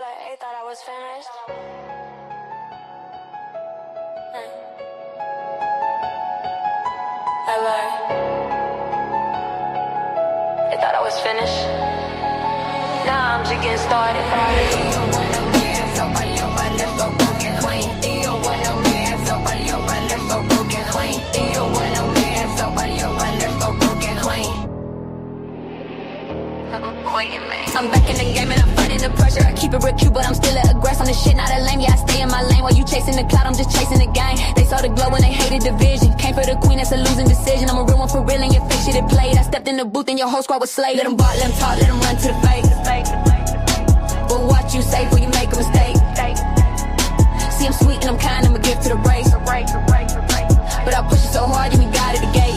They thought I was finished. They thought I was finished. Now I'm just getting started. I'm back in the game and I'm fighting the pressure. I keep it real cute, but I'm still an aggressor on this shit, not a lame. Yeah, I stay in my lane while you chasing the cloud. I'm just chasing the game. They saw the glow and they hated the vision. Came for the queen, that's a losing decision. I'm a real one for real and your fake shit it played. I stepped in the booth and your whole squad was slayed. Let them ball, let them talk, let them run to the fake. But what you say before you make a mistake. See, I'm sweet and I'm kind, I'm a gift to the race. But I push it so hard, you be got at the gate.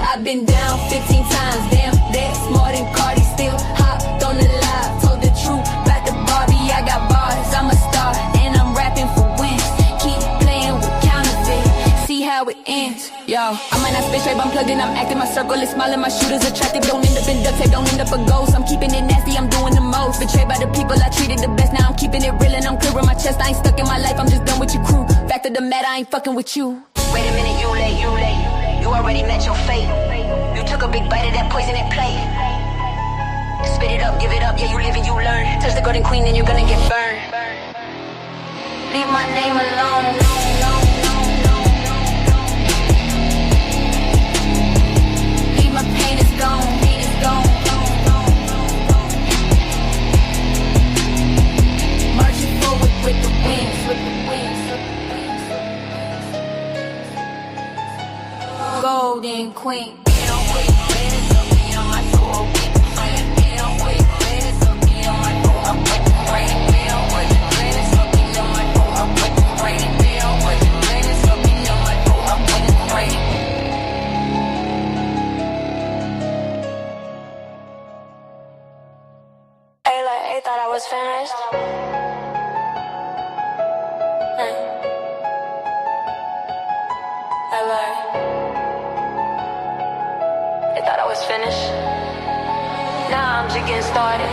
I've been down 15 times, damn, that's more than Cardi. Still hopped on the live, told the truth about the Barbie. I got bars, I'm a star, and I'm rapping for wins. Keep playing with counterfeit, see how it ends. Yo, I might not spit straight, but I'm plugged in, I'm acting. My circle is smiling, my shooters attractive. Don't end up in duct tape, don't end up a ghost. I'm keeping it nasty, I'm doing the most. Betrayed by the people I treated the best, now I'm keeping it real and I'm clear with my chest. I ain't stuck in my life, I'm just done with your crew. Fact of the matter, I ain't fucking with you. Wait a minute, you late. You already met your fate. You took a big bite of that poison and plate. Spit it up, give it up, yeah, you live and you learn. Touch the golden queen and you're gonna get burned. Leave my name alone. Leave my pain is gone. Marching forward with the winds. Golden queen. They thought I was finished. They thought I was finished. Now I'm just getting started.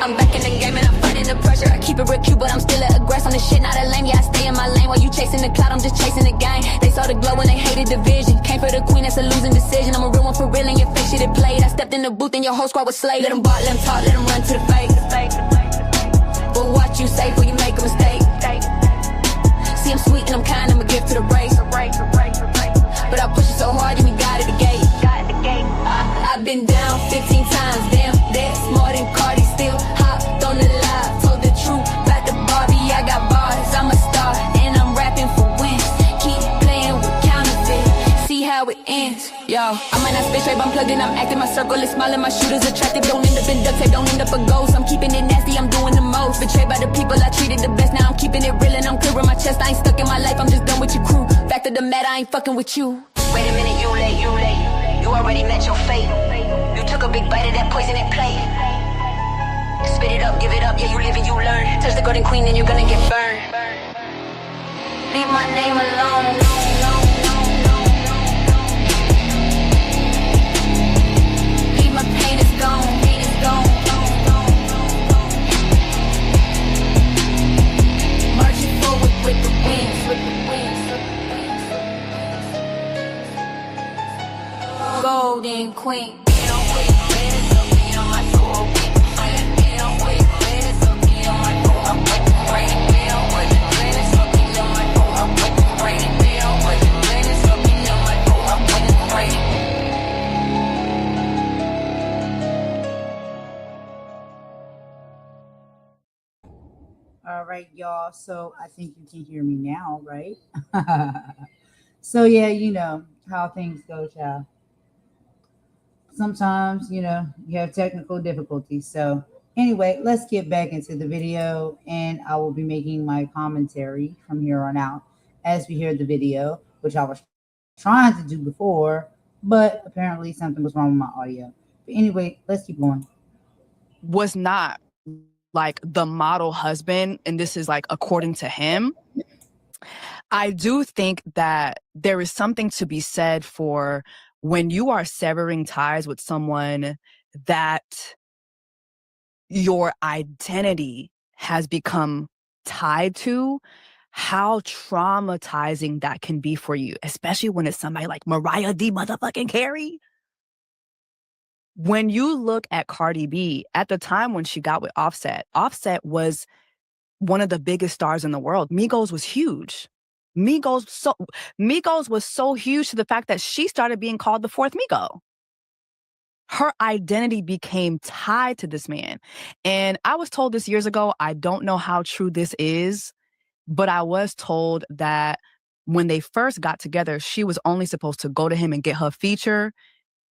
I'm back in the game and I'm fighting the pressure. I keep it real cute, but I'm still an aggressor on this shit, not a lame. Yeah, I stay in my lane while you chasing the cloud. I'm just chasing the game. They saw the glow and they hated the vision. Came for the queen, that's a losing decision. I'm a real one for real and your fake shit it played. I stepped in the booth and your whole squad was slayed. Let them ball, let them talk, let them run to the fake. But what you say before you make a mistake. See, I'm sweet and I'm kind, I'm a gift to the race. But I push it so hard, you be got at the gate. I've been down 15 times, damn, that's more than Cardi. Still hopped on the live, told the truth about the Barbie. I got bars, I'm a star, and I'm rapping for wins. Keep playing with counterfeit, see how it ends. Yo, I might not spit straight, but I'm plugged in, I'm acting. My circle is smiling, my shooters attractive. Don't end up in duct tape, don't end up a ghost. I'm keeping it nasty, I'm doing the most. Betrayed by the people I treated the best, now I'm keeping it real and I'm clear with my chest. I ain't stuck in my life, I'm just done with your crew. Fact of the matter, I ain't fucking with you. Wait a minute, you late. You already met your fate. You took a big bite of that poison and plate. Spit it up, give it up, yeah, you live and you learn. Touch the golden queen and you're gonna get burned. Leave my name alone. Leave my pain is gone. Marching forward with the winds. Golden queen. All right, y'all. So I think you can hear me now, right? So yeah, you know how things go, child. Sometimes, you have technical difficulties. So anyway, let's get back into the video, and I will be making my commentary from here on out as we hear the video, which I was trying to do before, but apparently something was wrong with my audio. But anyway, let's keep going. Was not like the model husband, and this is like according to him, I do think that there is something to be said for when you are severing ties with someone that your identity has become tied to, how traumatizing that can be for you, especially when it's somebody like Mariah D. motherfucking Carey. When you look at Cardi B, at the time when she got with Offset, Offset was one of the biggest stars in the world. Migos was huge. Migos was so huge to the fact that she started being called the fourth Migo. Her identity became tied to this man. And I was told this years ago. I don't know how true this is, but I was told that when they first got together, she was only supposed to go to him and get her feature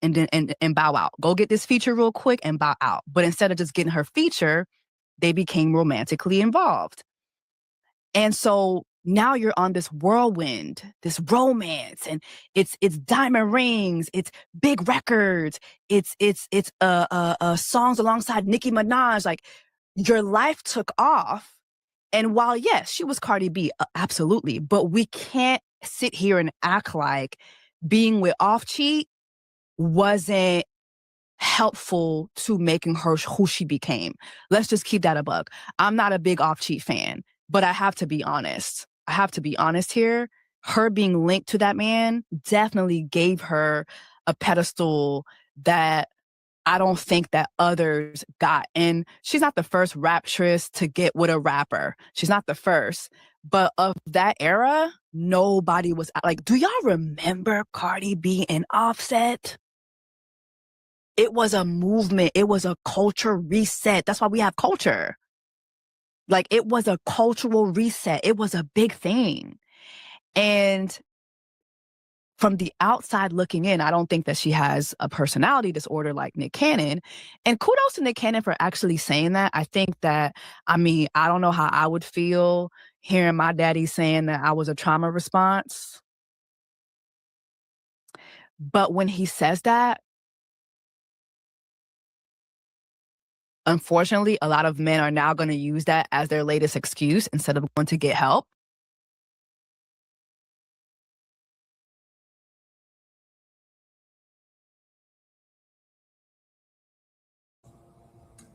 and then and bow out. Go get this feature real quick and bow out. But instead of just getting her feature, they became romantically involved. And so now you're on this whirlwind, this romance, and it's diamond rings, it's big records, it's songs alongside Nicki Minaj. Like, your life took off. And while, yes, she was Cardi B, absolutely, but we can't sit here and act like being with Off Cheat wasn't helpful to making her who she became. Let's just keep that a buck. I'm not a big Off Cheat fan, but I have to be honest. I have to be honest here. Her being linked to that man definitely gave her a pedestal that I don't think that others got. And she's not the first raptress to get with a rapper. She's not the first. But of that era, nobody was like, do y'all remember Cardi B and Offset? It was a movement. It was a culture reset. That's why we have culture. Like, it was a cultural reset. It was a big thing. And from the outside looking in, I don't think that she has a personality disorder like Nick Cannon. And kudos to Nick Cannon for actually saying that. I think that, I mean, I don't know how I would feel hearing my daddy saying that I was a trauma response. But when he says that, unfortunately, a lot of men are now going to use that as their latest excuse instead of going to get help.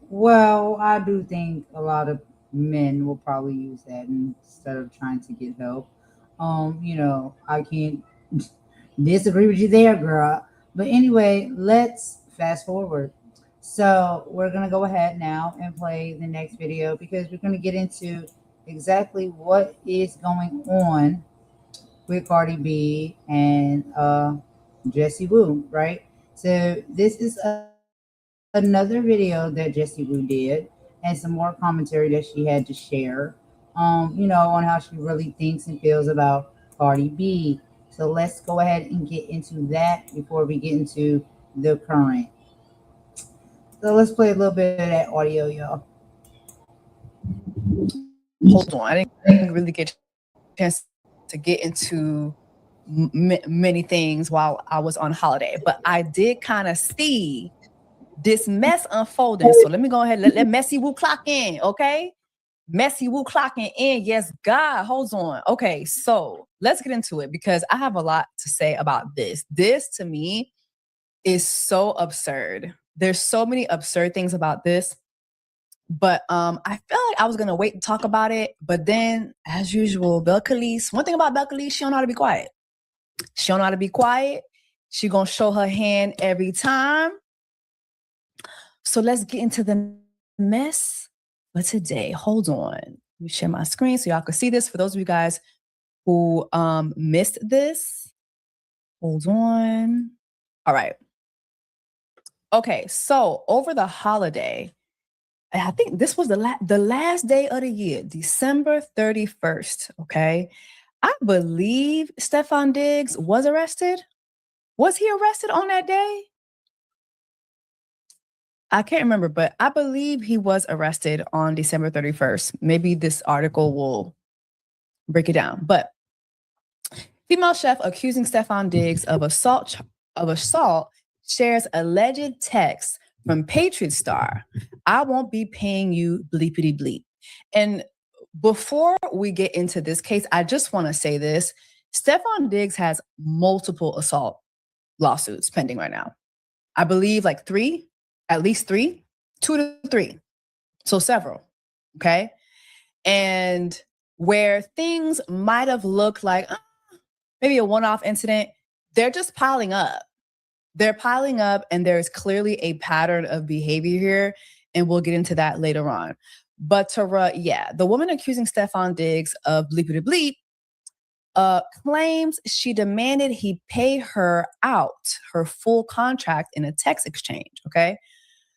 Well, I do think a lot of men will probably use that instead of trying to get help. I can't disagree with you there, girl. But anyway, let's fast forward. So we're gonna go ahead now and play the next video because we're gonna get into exactly what is going on with Cardi B and Jessie Woo, right? So this is another video that Jessie Woo did and some more commentary that she had to share, on how she really thinks and feels about Cardi B. So let's go ahead and get into that before we get into the current. So let's play a little bit of that audio, y'all. Hold on. I didn't really get a chance to get into many things while I was on holiday, but I did kind of see this mess unfolding. So let me go ahead. Let Messy Woo clock in, okay? Messy Woo clocking in. Yes, God, hold on. Okay, so let's get into it because I have a lot to say about this. This, to me, is so absurd. There's so many absurd things about this. But I felt like I was going to wait to talk about it. But then, as usual, Belle Khalees, one thing about Belle Khalees, she don't know how to be quiet. She don't know how to be quiet. She going to show her hand every time. So let's get into the mess for today. Hold on. Let me share my screen so y'all can see this. For those of you guys who missed this, hold on. All right. Okay, so over the holiday, I think this was the last day of the year, December 31st, okay? I believe Stefon Diggs was arrested. Was he arrested on that day? I can't remember, but I believe he was arrested on December 31st. Maybe this article will break it down. But female chef accusing Stefon Diggs of assault shares alleged text from Patriot Star. I won't be paying you bleepity bleep. And before we get into this case, I just want to say this. Stefon Diggs has multiple assault lawsuits pending right now. I believe like at least 2 to 3. So several, okay? And where things might have looked like maybe a one-off incident, they're just piling up. They're piling up, and there's clearly a pattern of behavior here, and we'll get into that later on. But the woman accusing Stefon Diggs of bleepity bleep claims she demanded he pay her out her full contract in a text exchange, okay?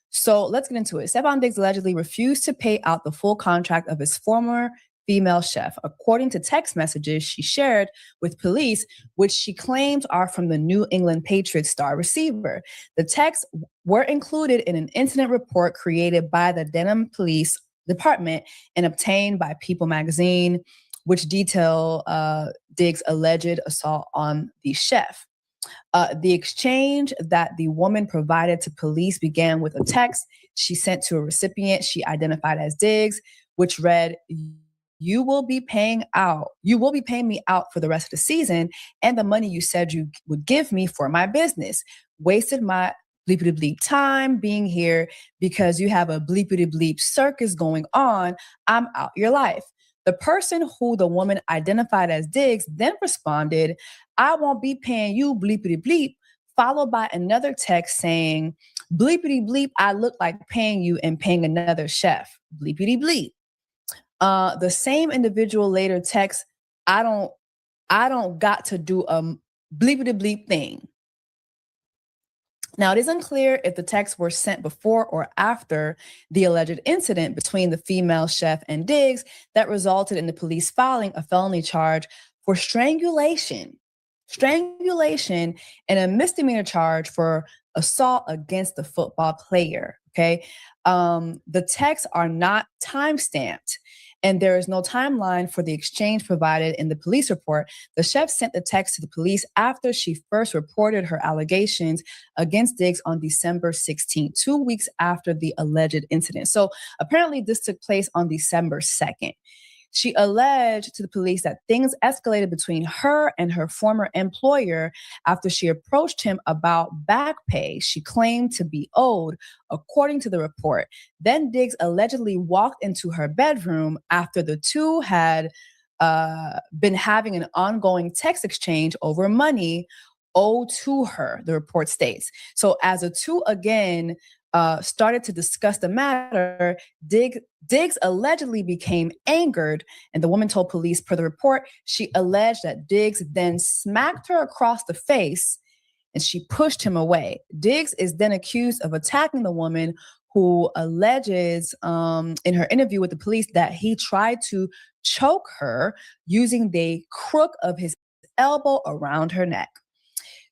So let's get into it. Stefon Diggs allegedly refused to pay out the full contract of his former female chef, according to text messages she shared with police, which she claims are from the New England Patriot Star receiver. The texts were included in an incident report created by the Denham Police Department and obtained by People magazine, which detail Diggs' alleged assault on the chef. The exchange that the woman provided to police began with a text she sent to a recipient she identified as Diggs, which read, "You will be paying me out for the rest of the season and the money you said you would give me for my business. Wasted my bleepity bleep time being here because you have a bleepity bleep circus going on. I'm out your life." The person who the woman identified as Diggs then responded, "I won't be paying you bleepity bleep," followed by another text saying, "Bleepity bleep, I look like paying you and paying another chef. Bleepity bleep." The same individual later texts, I don't got to do a bleepity bleep thing." Now, it is unclear if the texts were sent before or after the alleged incident between the female chef and Diggs that resulted in the police filing a felony charge for strangulation, and a misdemeanor charge for assault against the football player, okay? The texts are not time-stamped, and there is no timeline for the exchange provided in the police report. The chef sent the text to the police after she first reported her allegations against Diggs on December 16th, 2 weeks after the alleged incident. So apparently this took place on December 2nd. She alleged to the police that things escalated between her and her former employer after she approached him about back pay she claimed to be owed, according to the report. Then Diggs allegedly walked into her bedroom after the two had been having an ongoing text exchange over money owed to her, the report states. So as the two again started to discuss the matter, Diggs allegedly became angered, and the woman told police per the report, she alleged that Diggs then smacked her across the face and she pushed him away. Diggs is then accused of attacking the woman, who alleges in her interview with the police that he tried to choke her using the crook of his elbow around her neck.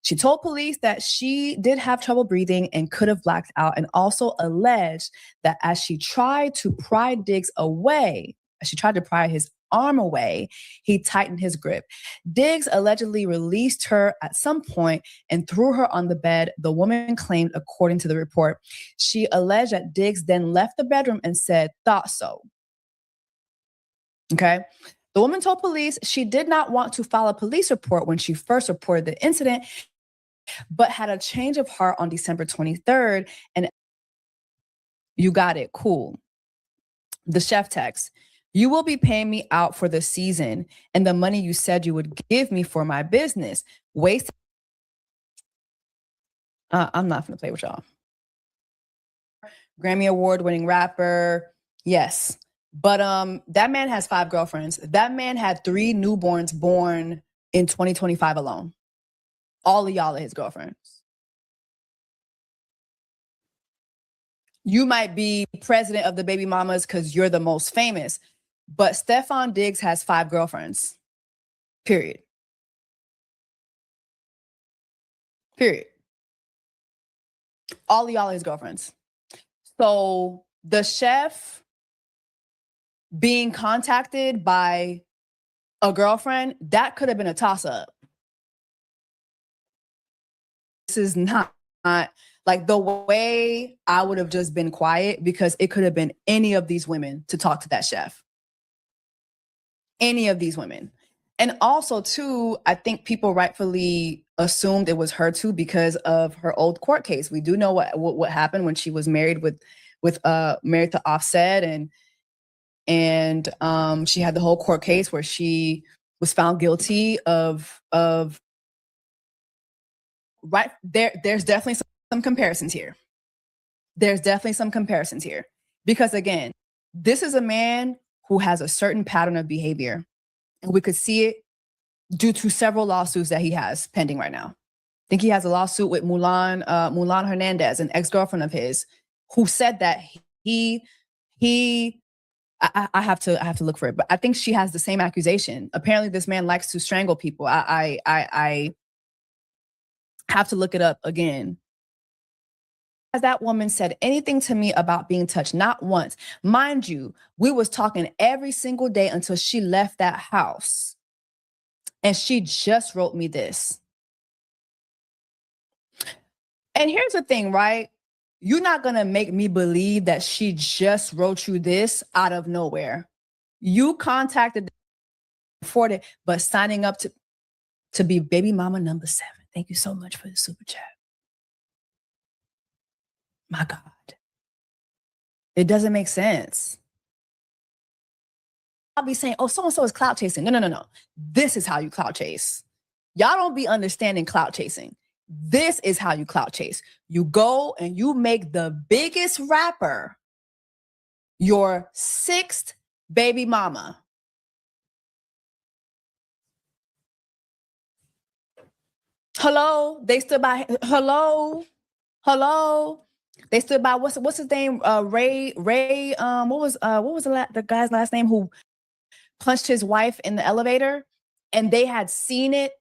She told police that she did have trouble breathing and could have blacked out, and also alleged that as she tried to pry Diggs away, his arm away, he tightened his grip. Diggs allegedly released her at some point and threw her on the bed, the woman claimed, according to the report. She alleged that Diggs then left the bedroom and said, "Thought so." Okay. The woman told police she did not want to file a police report when she first reported the incident, but had a change of heart on December 23rd. And you got it. Cool. The chef text, "You will be paying me out for the season and the money you said you would give me for my business. Waste." I'm not going to play with y'all. Grammy Award winning rapper. Yes. But that man has 5 girlfriends. That man had 3 newborns born in 2025 alone. All of y'all are his girlfriends. You might be president of the baby mamas because you're the most famous, but Stefon Diggs has 5 girlfriends. Period. All of y'all are his girlfriends. So the chef being contacted by a girlfriend, that could have been a toss-up. This is not Like the way I would have just been quiet, because it could have been any of these women to talk to that chef. Any of these women. And also too, I think people rightfully assumed it was her too because of her old court case. We do know what happened when she was married married to Offset, and she had the whole court case where she was found guilty of right there. There's definitely some comparisons here. There's definitely some comparisons here because again, this is a man who has a certain pattern of behavior, and we could see it due to several lawsuits that he has pending right now. I think he has a lawsuit with Mulan Hernandez, an ex-girlfriend of his, who said that I have to look for it, but I think she has the same accusation. Apparently, this man likes to strangle people. I have to look it up again. Has that woman said anything to me about being touched? Not once. Mind you, we was talking every single day until she left that house. And she just wrote me this. And here's the thing, right? You're not going to make me believe that she just wrote you this out of nowhere. You contacted for it, but signing up to be baby mama number 7. Thank you so much for the super chat. My God. It doesn't make sense. I'll be saying, oh, so-and-so is clout chasing. No. This is how you clout chase. Y'all don't be understanding clout chasing. This is how you clout chase. You go and you make the biggest rapper your 6th baby mama. Hello? They stood by. Hello? They stood by. What's his name? Ray. What was the guy's last name who punched his wife in the elevator? And they had seen it.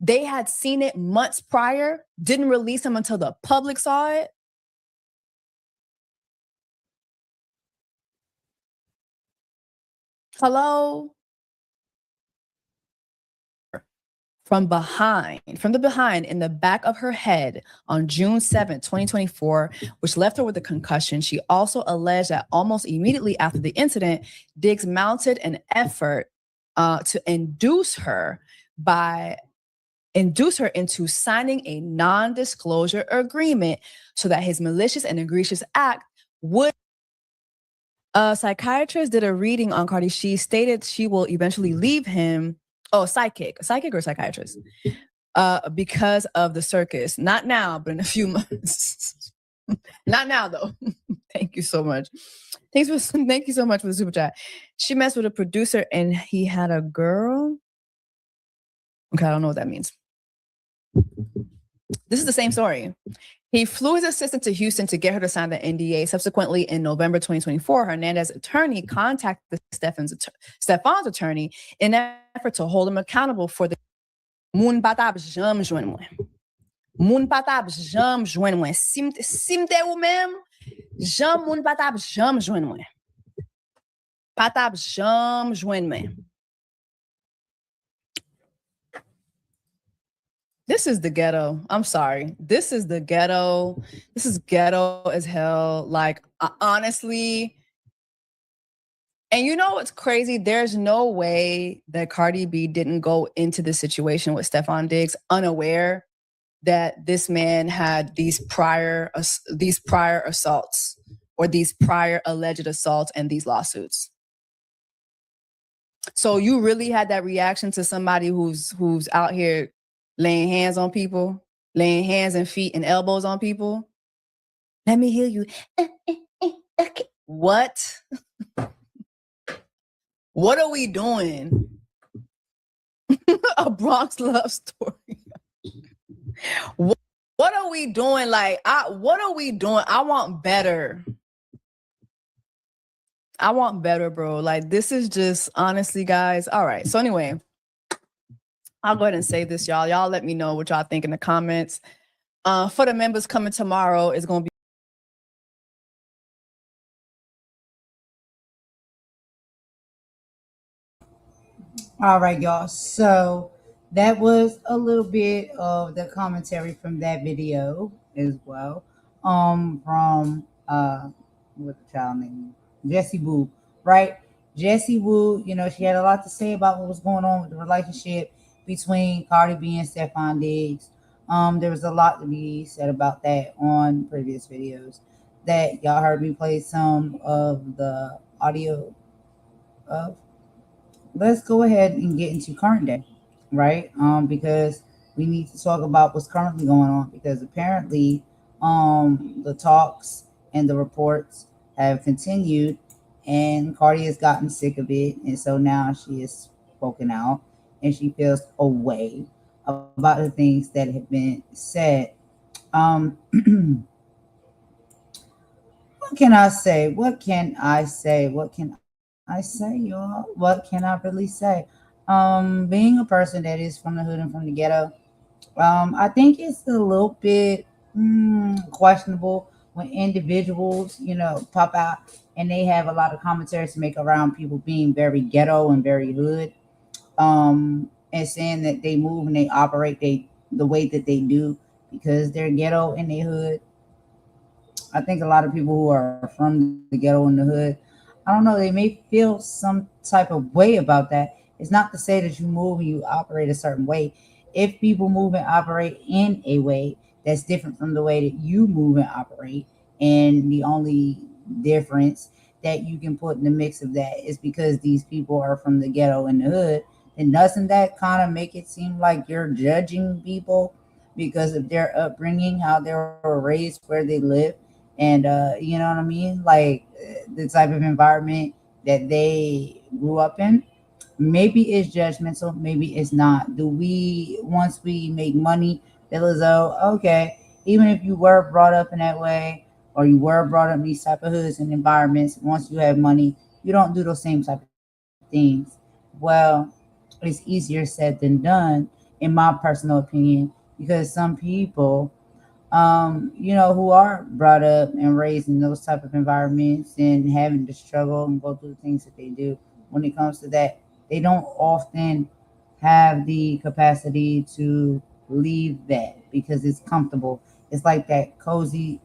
They had seen it months prior. Didn't release him until the public saw it. Hello? From the behind in the back of her head on June 7th, 2024, which left her with a concussion. She also alleged that almost immediately after the incident, Diggs mounted an effort to induce her into signing a non-disclosure agreement so that his malicious and egregious act would. A psychiatrist did a reading on Cardi. She stated she will eventually leave him. Oh, a psychic or psychiatrist, because of the circus. Not now, but in a few months. Not now, though. Thank you so much. Thank you so much for the super chat. She messed with a producer and he had a girl. Okay, I don't know what that means. This is the same story. He flew his assistant to Houston to get her to sign the NDA. Subsequently, in November 2024, Hernandez's attorney contacted Stefon's attorney in an effort to hold him accountable for the Mun patab jam joindre. Mun patab jam joindre. Simte ou même jam mun patab jam joindre. Patab jam joindre. This is the ghetto. I'm sorry. This is the ghetto. This is ghetto as hell. Like, honestly. And you know what's crazy? There's no way that Cardi B didn't go into the situation with Stefon Diggs unaware that this man had these prior assaults or these prior alleged assaults and these lawsuits. So you really had that reaction to somebody who's out here laying hands on people, laying hands and feet and elbows on people. Let me hear you. What? What are we doing? A Bronx love story. What are we doing? Like, what are we doing? I want better. I want better, bro. Like, this is just, honestly, guys. All right. So anyway, I'll go ahead and say this, y'all. Y'all let me know what y'all think in the comments. For the members coming tomorrow, it's going to be. All right, y'all. So that was a little bit of the commentary from that video as well. from what the child name, Jessie Woo, right? Jessie Woo, you know, she had a lot to say about what was going on with the relationship between Cardi B and Stefon Diggs. There was a lot to be said about that on previous videos that y'all heard me play some of the audio of. Let's go ahead and get into current day, right? Because we need to talk about what's currently going on because apparently, the talks and the reports have continued, and Cardi has gotten sick of it, and so now she has spoken out, and she feels a way about the things that have been said. Um, what can I say? What can I say? What can I say, y'all? What can I really say? Being a person that is from the hood and from the ghetto, I think it's a little bit questionable when individuals, you know, pop out and they have a lot of commentaries to make around people being very ghetto and very hood, and saying that they move and they operate the way that they do because they're ghetto and they hood. I think a lot of people who are from the ghetto and the hood, I don't know, they may feel some type of way about that. It's not to say that you move and you operate a certain way. If people move and operate in a way that's different from the way that you move and operate, and the only difference that you can put in the mix of that is because these people are from the ghetto and the hood, then doesn't that kind of make it seem like you're judging people because of their upbringing, how they were raised, where they live, and you know what I mean, like the type of environment that they grew up in. Maybe it's judgmental, maybe it's not. Do we, once we make money, feel as though, okay, even if you were brought up in that way or you were brought up in these type of hoods and environments, once you have money, you don't do those same type of things? Well, it's easier said than done, in my personal opinion, because some people, you know, who are brought up and raised in those type of environments and having to struggle and go through the things that they do, when it comes to that, they don't often have the capacity to leave that because it's comfortable. It's like that cozy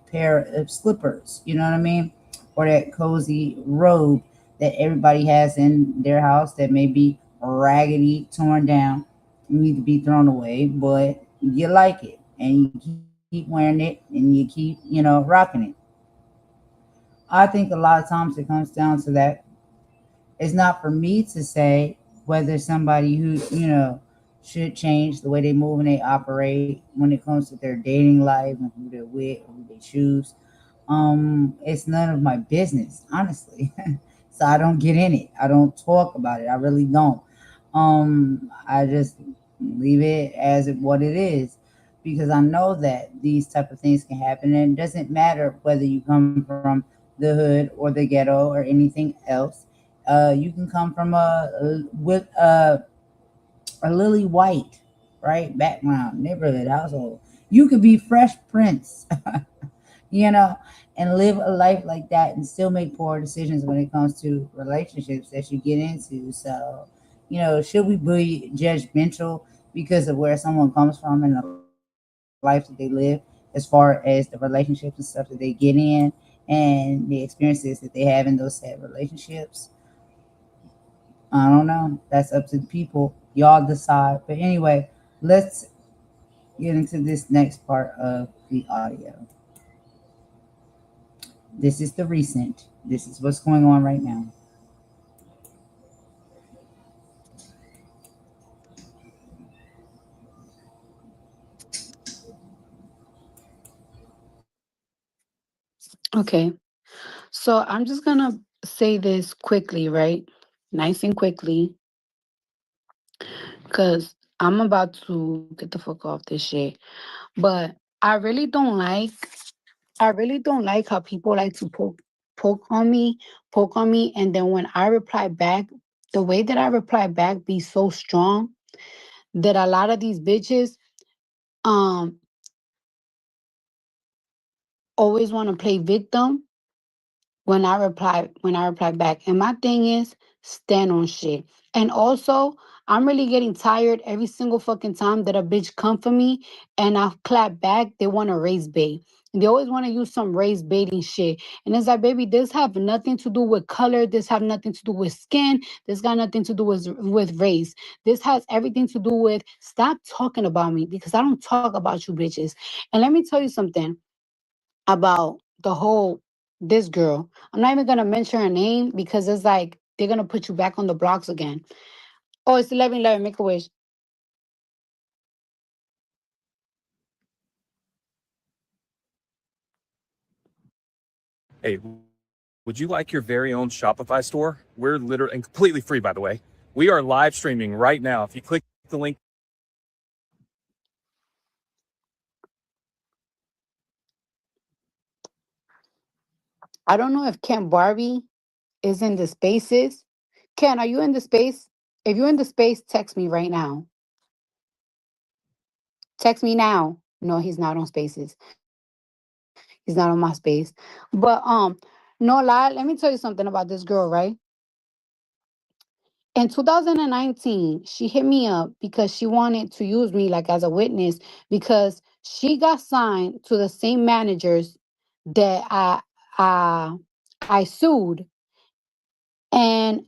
pair of slippers, you know what I mean? Or that cozy robe that everybody has in their house that may be raggedy, torn down, need to be thrown away, but you like it and you keep wearing it and you keep, you know, rocking it. I think a lot of times it comes down to that. It's not for me to say whether somebody who, you know, should change the way they move and they operate when it comes to their dating life and who they're with or who they choose. It's none of my business, honestly. So I don't get in it. I don't talk about it. I really don't. I just leave it as what it is because I know that these type of things can happen, and it doesn't matter whether you come from the hood or the ghetto or anything else. You can come from a lily white, right, background, neighborhood, household. You could be Fresh Prince, you know, and live a life like that and still make poor decisions when it comes to relationships that you get into. So, you know, should we be judgmental because of where someone comes from and the life that they live, as far as the relationships and stuff that they get in and the experiences that they have in those sad relationships? I don't know. That's up to the people. Y'all decide. But anyway, let's get into this next part of the audio. This is the recent. This is what's going on right now. Okay. So I'm just going to say this quickly, right? Nice and quickly, because I'm about to get the fuck off this shit. But I really don't like how people like to poke on me, and then when I reply back, the way that I reply back be so strong that a lot of these bitches um always want to play victim when I reply back. And my thing is stand on shit. And also I'm really getting tired every single fucking time that a bitch come for me and I clap back, they want to raise bait. And they always want to use some raise baiting shit. And it's like, baby, this have nothing to do with color. This have nothing to do with skin. This got nothing to do with race. This has everything to do with stop talking about me because I don't talk about you bitches. And let me tell you something about this girl. I'm not even going to mention her name because it's like they're going to put you back on the blocks again. Oh, it's 11:11. Make a wish. Hey, would you like your very own Shopify store? We're literally and completely free, by the way. We are live streaming right now. If you click the link. I don't know if Ken Barbie is in the spaces. Ken, are you in the space? If you're in the space, text me right now. Text me now. No, he's not on spaces. He's not on my space. But no lie, let me tell you something about this girl, right? In 2019, she hit me up because she wanted to use me like as a witness because she got signed to the same managers that I I sued. And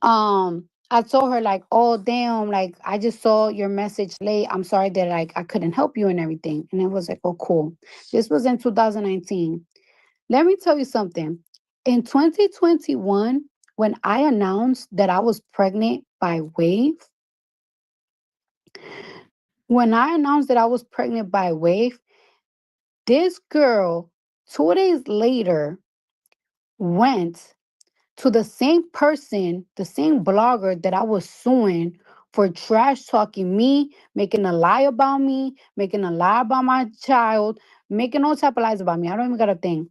I told her like, oh damn, like I just saw your message late. I'm sorry that like I couldn't help you and everything. And it was like, oh cool. This was in 2019. Let me tell you something. In 2021, when I announced that I was pregnant by Wave, when I announced that I was pregnant by Wave, this girl 2 days later went to the same person, the same blogger that I was suing for trash talking me, making a lie about me, making a lie about my child, making all type of lies about me. I don't even got a thing.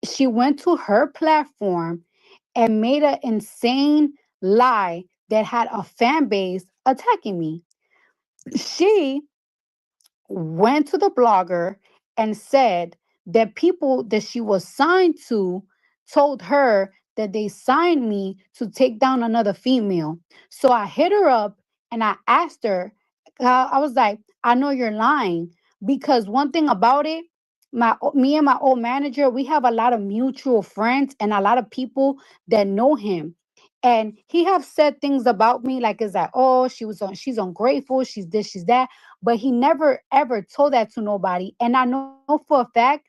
She went to her platform and made an insane lie that had a fan base attacking me. She went to the blogger and said that people that she was signed to told her that they signed me to take down another female. So I hit her up and I asked her, I was like, I know you're lying because one thing about it, me and my old manager, we have a lot of mutual friends and a lot of people that know him. And he have said things about me like it's like, oh, she's ungrateful, she's this, she's that, but he never ever told that to nobody. And I know for a fact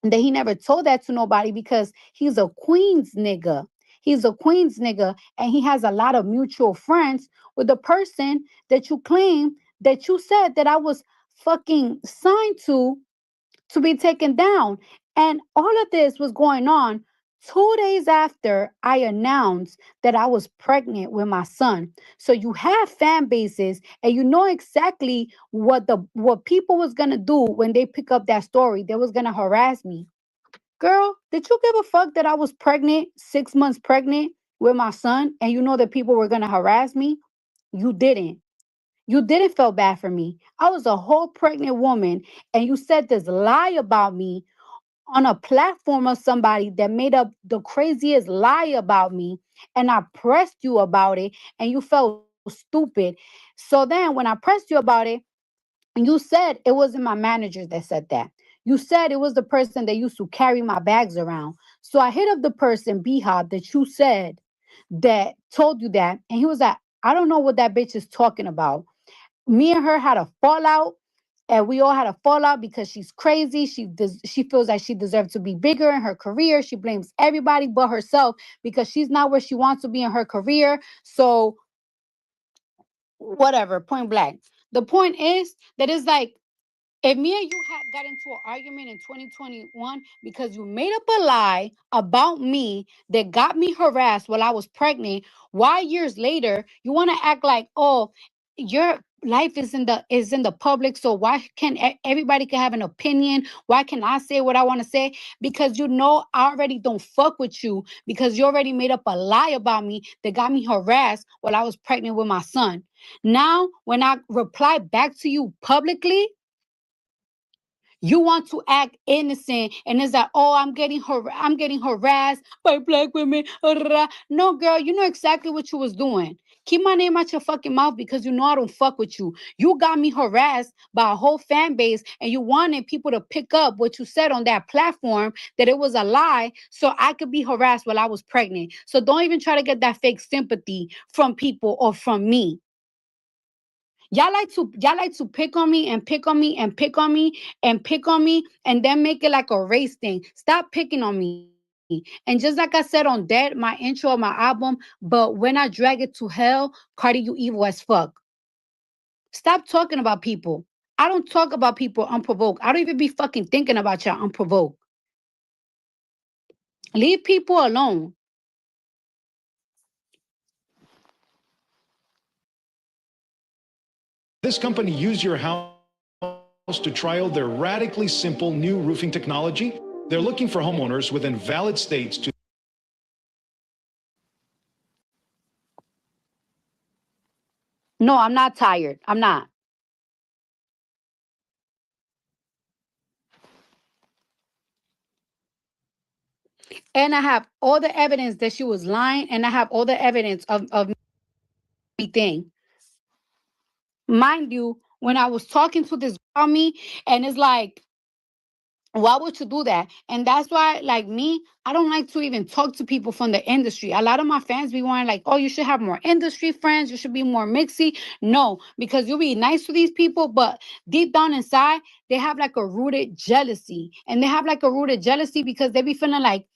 that he never told that to nobody because he's a Queens nigga. He's a Queens nigga and he has a lot of mutual friends with the person that you claim that you said that I was fucking signed to be taken down. And all of this was going on 2 days after I announced that I was pregnant with my son. So you have fan bases and you know exactly what people was gonna do when they pick up that story. They was gonna harass me. Girl, did you give a fuck that I was pregnant, 6 months pregnant with my son, and you know that people were gonna harass me? You didn't. You didn't feel bad for me. I was a whole pregnant woman, and you said this lie about me on a platform of somebody that made up the craziest lie about me, and I pressed you about it, and you felt stupid. So then, when I pressed you about it, you said it wasn't my manager that said that. You said it was the person that used to carry my bags around. So I hit up the person, B-Hop, that you said that told you that, and he was like, I don't know what that bitch is talking about. Me and her had a fallout, and we all had a fallout because she's crazy. She feels like she deserves to be bigger in her career. She blames everybody but herself because she's not where she wants to be in her career. So whatever, point blank. The point is that it's like if me and you had got into an argument in 2021 because you made up a lie about me that got me harassed while I was pregnant, why years later you want to act like, oh, your life is in the public, so why can everybody can have an opinion? Why can I say what I want to say? Because you know I already don't fuck with you because you already made up a lie about me that got me harassed while I was pregnant with my son. Now, when I reply back to you publicly, You want to act innocent, and it's like, oh, I'm getting harassed by black women. No, girl, you know exactly what you was doing. Keep my name out your fucking mouth because you know I don't fuck with you. You got me harassed by a whole fan base, and you wanted people to pick up what you said on that platform, that it was a lie, so I could be harassed while I was pregnant. So don't even try to get that fake sympathy from people or from me. Y'all like to pick on me and pick on me and pick on me and pick on me and then make it like a race thing. Stop picking on me. And just like I said on that, my intro of my album, but when I drag it to hell, Cardi, you evil as fuck. Stop talking about people. I don't talk about people unprovoked. I don't even be fucking thinking about y'all unprovoked. Leave people alone. This company used your house to trial their radically simple new roofing technology. They're looking for homeowners within valid states to. No, I'm not tired. I'm not. And I have all the evidence that she was lying, and I have all the evidence of me thing. Mind you, when I was talking to this girl, me, and it's like, why would you do that? And that's why, like me, I don't like to even talk to people from the industry. A lot of my fans be wanting like, oh, you should have more industry friends. You should be more mixy. No, because you'll be nice to these people, but deep down inside, they have like a rooted jealousy. And they have like a rooted jealousy because they be feeling like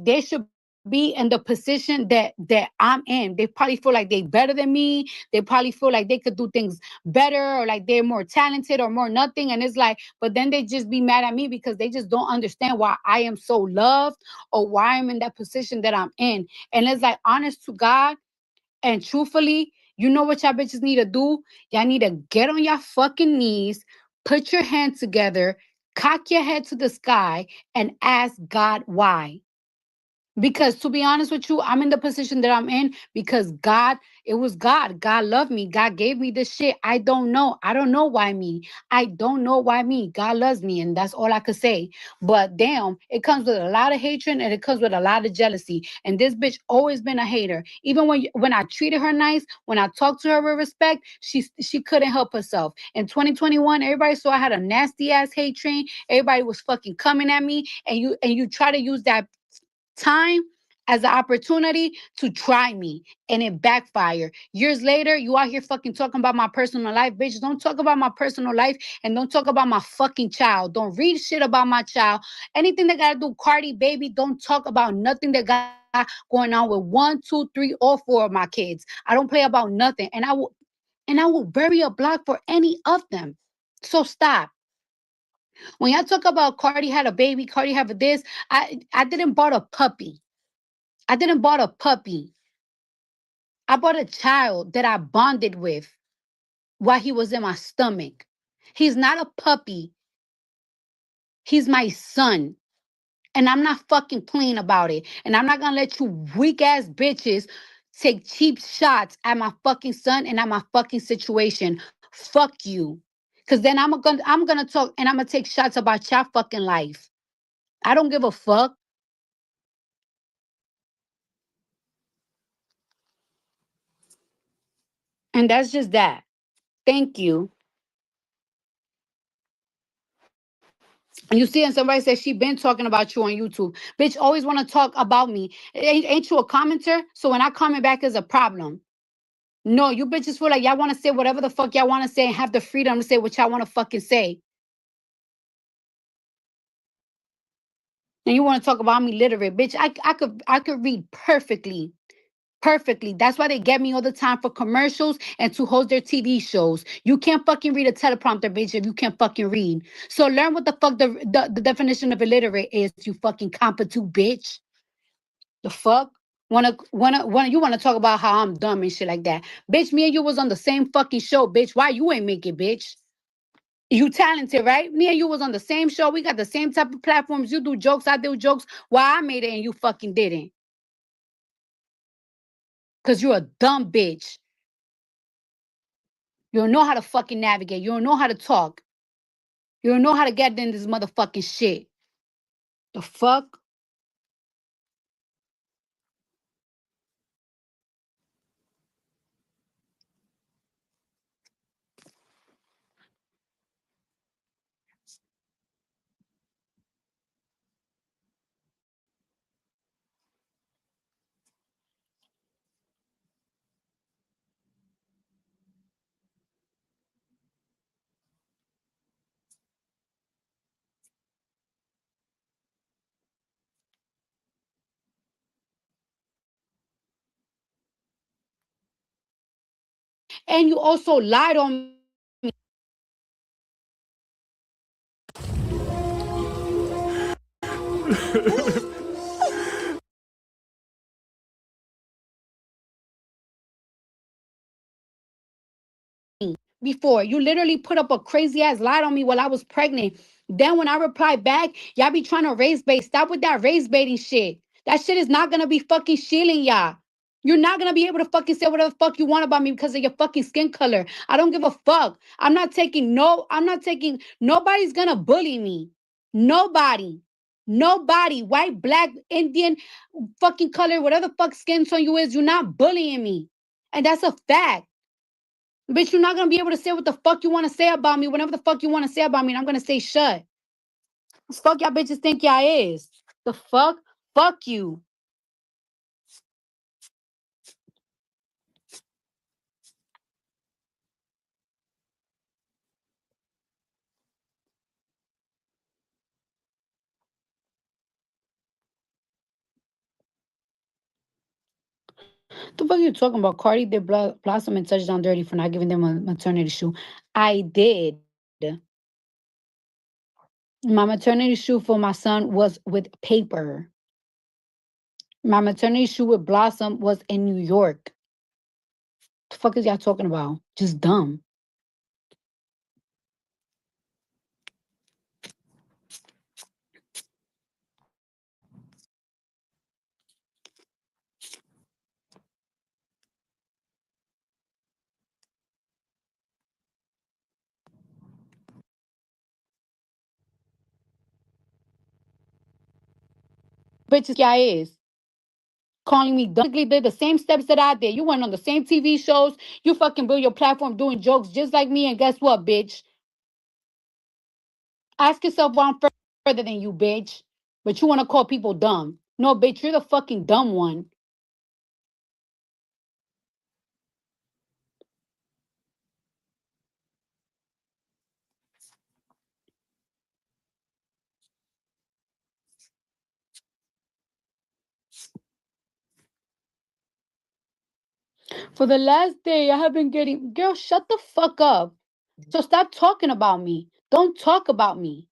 they should be in the position that I'm in. They probably feel like they better than me. They probably feel like they could do things better, or like they're more talented or more nothing. And it's like, but then they just be mad at me because they just don't understand why I am so loved or why I'm in that position that I'm in. And it's like, honest to God and truthfully, you know what y'all bitches need to do? Y'all need to get on your fucking knees, put your hands together, cock your head to the sky, and ask God why. Because to be honest with you, I'm in the position that I'm in because God, it was God. God loved me. God gave me this shit. I don't know. I don't know why me. I don't know why me. God loves me. And that's all I could say. But damn, it comes with a lot of hatred and it comes with a lot of jealousy. And this bitch always been a hater. Even when I treated her nice, when I talked to her with respect, she couldn't help herself. In 2021, everybody saw I had a nasty ass hate train. Everybody was fucking coming at me. And you try to use that time as an opportunity to try me, and it backfired. Years later, you out here fucking talking about my personal life. Bitch, don't talk about my personal life and don't talk about my fucking child. Don't read shit about my child. Anything that gotta do Cardi baby, don't talk about nothing that got going on with 1, 2, 3, or 4 of my kids. I don't play about nothing. And I will bury a block for any of them. So stop. When y'all talk about Cardi had a baby, Cardi have a this, I didn't bought a puppy. I didn't bought a puppy. I bought a child that I bonded with while he was in my stomach. He's not a puppy. He's my son. And I'm not fucking playing about it. And I'm not gonna let you weak ass bitches take cheap shots at my fucking son and at my fucking situation. Fuck you. Cause then I'm gonna talk and I'm gonna take shots about your fucking life. I don't give a fuck. And that's just that. Thank you. And you see, and somebody says she been talking about you on YouTube. Bitch, always want to talk about me. Ain't you a commenter? So when I comment back is a problem. No, you bitches feel like y'all want to say whatever the fuck y'all want to say and have the freedom to say what y'all want to fucking say. And you want to talk about me literate. Bitch, I could read perfectly. Perfectly. That's why they get me all the time for commercials and to host their TV shows. You can't fucking read a teleprompter, bitch, if you can't fucking read. So learn what the fuck the definition of illiterate is, you fucking competent bitch. The fuck? Wanna you wanna talk about how I'm dumb and shit like that. Bitch, me and you was on the same fucking show, bitch. Why you ain't make it, bitch? You talented, right? Me and you was on the same show. We got the same type of platforms. You do jokes, I do jokes. Why I made it and you fucking didn't? Cause you're a dumb bitch. You don't know how to fucking navigate. You don't know how to talk. You don't know how to get in this motherfucking shit. The fuck? And you also lied on me. Before you literally put up a crazy ass lie on me while I was pregnant. Then when I replied back, y'all be trying to race bait. Stop with that race baiting shit. That shit is not gonna be fucking shielding y'all. You're not gonna be able to fucking say whatever the fuck you want about me because of your fucking skin color. I don't give a fuck. I'm not taking, nobody's gonna bully me. Nobody. Nobody. White, black, Indian, fucking color, whatever the fuck skin tone you is, you're not bullying me. And that's a fact. Bitch, you're not gonna be able to say what the fuck you wanna say about me whenever the fuck you wanna say about me, and I'm gonna say shut. Fuck y'all bitches think y'all is. The fuck? Fuck you. The fuck you talking about? Cardi did Blossom and Touchdown Dirty for not giving them a maternity shoe. I did. My maternity shoe for my son was with paper. My maternity shoe with Blossom was in New York. The fuck is y'all talking about? Just dumb. Bitches, y'all is. Calling me dumb. Did the same steps that I did. You went on the same TV shows. You fucking build your platform doing jokes just like me. And guess what, bitch? Ask yourself why I'm further than you, bitch. But you want to call people dumb. No, bitch, you're the fucking dumb one. For the last day, I have been getting... Girl, shut the fuck up. So stop talking about me. Don't talk about me.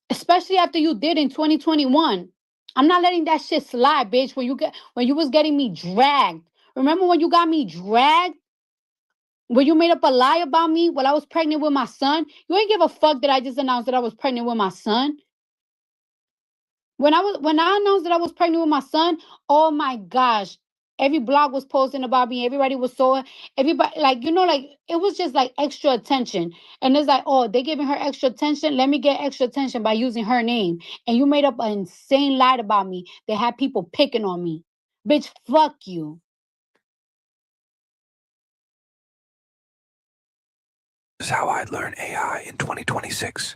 Especially after you did in 2021. I'm not letting that shit slide, bitch. When you was getting me dragged. Remember when you got me dragged? When you made up a lie about me while I was pregnant with my son? You ain't give a fuck that I just announced that I was pregnant with my son. When I announced that I was pregnant with my son, oh my gosh. Every blog was posting about me. Everybody was so everybody like it was just like extra attention. And it's like, oh, they giving her extra attention. Let me get extra attention by using her name. And you made up an insane lie about me. They had people picking on me. Bitch, fuck you. This is how I'd learn AI in 2026.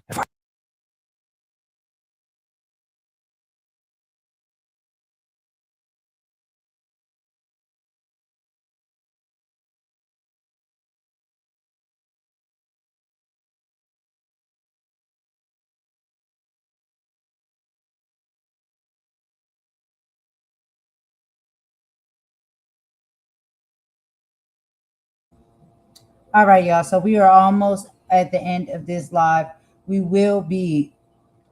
All right, y'all. So we are almost at the end of this live. We will be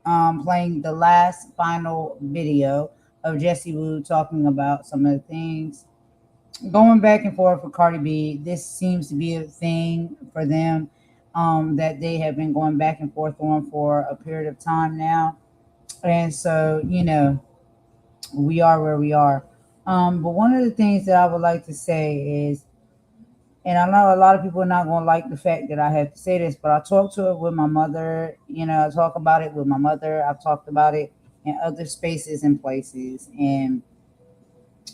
playing the last final video of Jessie Woo talking about some of the things going back and forth with Cardi B. This seems to be a thing for them that they have been going back and forth on for a period of time now. And so, we are where we are. But one of the things that I would like to say is And I know a lot of people are not going to like the fact that I have to say this, but I talked to it with my mother. I talk about it with my mother. I've talked about it in other spaces and places. And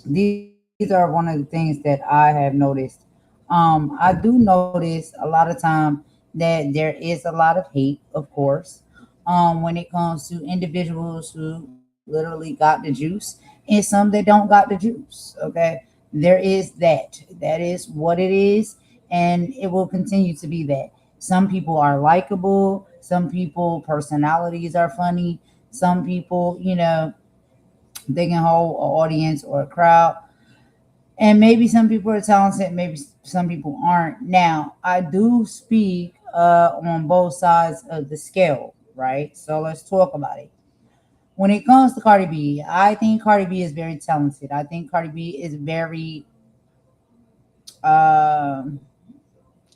these are one of the things that I have noticed. I do notice a lot of time that there is a lot of hate, of course, when it comes to individuals who literally got the juice and some that don't got the juice. Okay, there is that. That is what it is, and it will continue to be that. Some people are likable. Some people personalities are funny. Some people, they can hold an audience or a crowd, and maybe some people are talented, maybe some people aren't. Now I do speak on both sides of the scale, right? So let's talk about it. When it comes to Cardi B, I think Cardi B is very talented. I think Cardi B is very um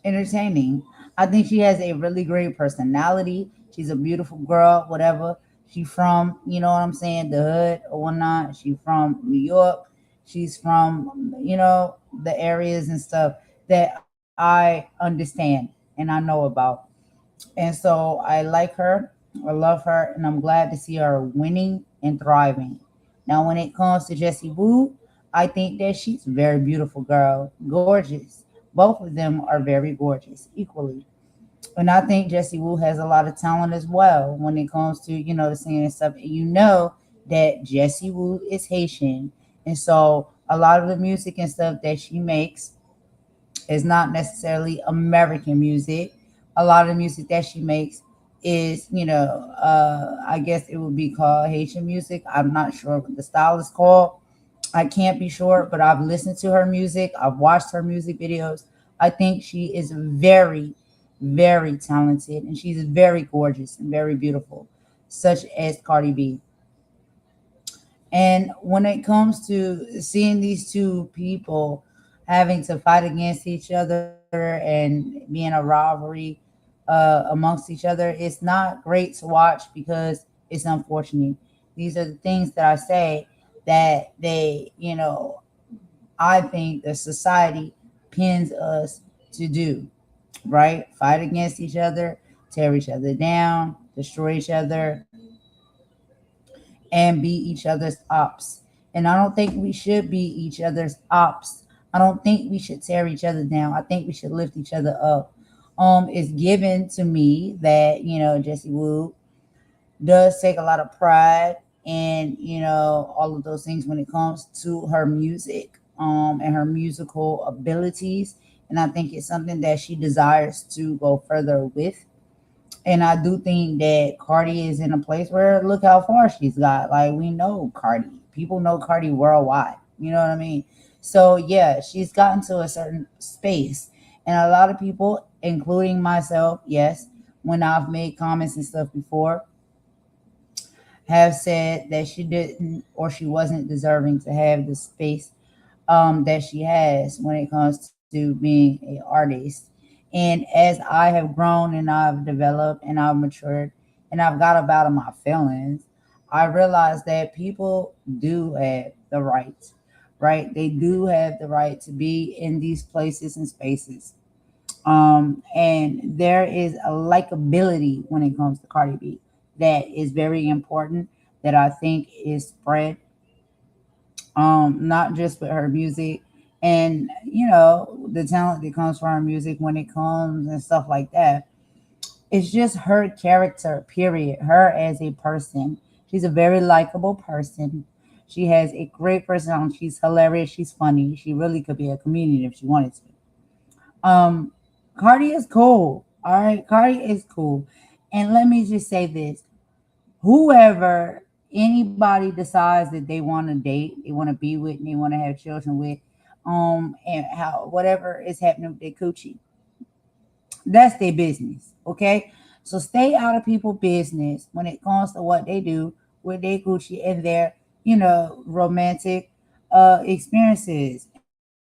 entertaining. I think she has a really great personality. She's a beautiful girl, whatever. She from, you know what I'm saying, the hood or whatnot. She from New York. She's from, the areas and stuff that I understand and I know about. And so I like her. I love her, and I'm glad to see her winning and thriving. Now, when it comes to Jessie Woo, I think that she's a very beautiful girl, gorgeous. Both of them are very gorgeous, equally. And I think Jessie Woo has a lot of talent as well when it comes to, the singing and stuff. And you know that Jessie Woo is Haitian. And so a lot of the music and stuff that she makes is not necessarily American music. A lot of the music that she makes is, I guess it would be called Haitian music. I'm not sure what the style is called. I can't be sure, but I've listened to her music. I've watched her music videos. I think she is very, very talented, and she's very gorgeous and very beautiful, such as Cardi B. And when it comes to seeing these two people having to fight against each other and being a rivalry amongst each other, it's not great to watch because it's unfortunate. These are the things that I say that I think the society pins us to do, right? Fight against each other, tear each other down, destroy each other, and be each other's ops. And I don't think we should be each other's ops. I don't think we should tear each other down. I think we should lift each other up. It's given to me that, Jessie Woo does take a lot of pride in, all of those things when it comes to her music, and her musical abilities. And I think it's something that she desires to go further with. And I do think that Cardi is in a place where look how far she's got. Like, we know Cardi. People know Cardi worldwide. You know what I mean? So yeah, she's gotten to a certain space. And a lot of people, including myself, yes, when I've made comments and stuff before, have said that she didn't or she wasn't deserving to have the space that she has when it comes to being an artist. And as I have grown and I've developed and I've matured and I've got up out of my feelings, I realized that people do have the right, right? They do have the right to be in these places and spaces. And there is a likability when it comes to Cardi B that is very important, that I think is spread, not just with her music and the talent that comes from her music when it comes and stuff like that. It's just her character, period. Her as a person. She's a very likable person. She has a great personality. She's hilarious. She's funny. She really could be a comedian if she wanted to. Cardi is cool. All right. Cardi is cool. And let me just say this. Whoever anybody decides that they want to date, they want to be with, and they want to have children with, and how whatever is happening with their coochie, that's their business. Okay. So stay out of people's business when it comes to what they do with their coochie and their, romantic experiences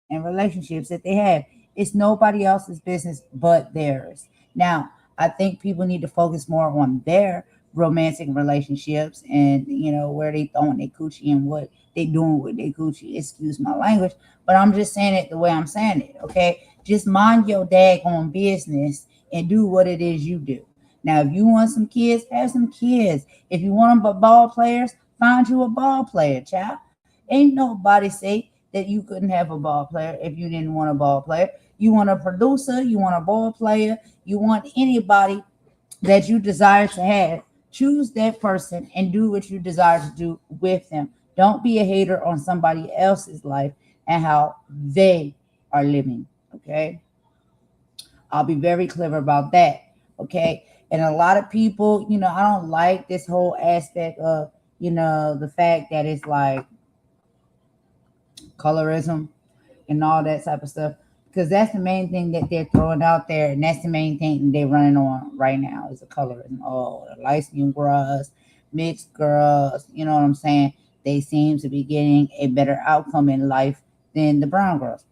and relationships that they have. It's nobody else's business but theirs. Now, I think people need to focus more on their romantic relationships and where they throwing their coochie and what they doing with their coochie. Excuse my language, but I'm just saying it the way I'm saying it. Okay, Just mind your daggone business and do what it is you do. Now, if you want some kids, have some kids. If you want them ball players, find you a ball player, child. Ain't nobody say that you couldn't have a ball player if you didn't want a ball player. You want a producer, you want a ball player, you want anybody that you desire to have. Choose that person and do what you desire to do with them. Don't be a hater on somebody else's life and how they are living. Okay. I'll be very clever about that. Okay. And a lot of people, I don't like this whole aspect of, the fact that it's like colorism and all that type of stuff, because that's the main thing that they're throwing out there, and that's the main thing they're running on right now is the colorism. Oh, the light skinned girls, mixed girls, you know what I'm saying? They seem to be getting a better outcome in life than the brown girls.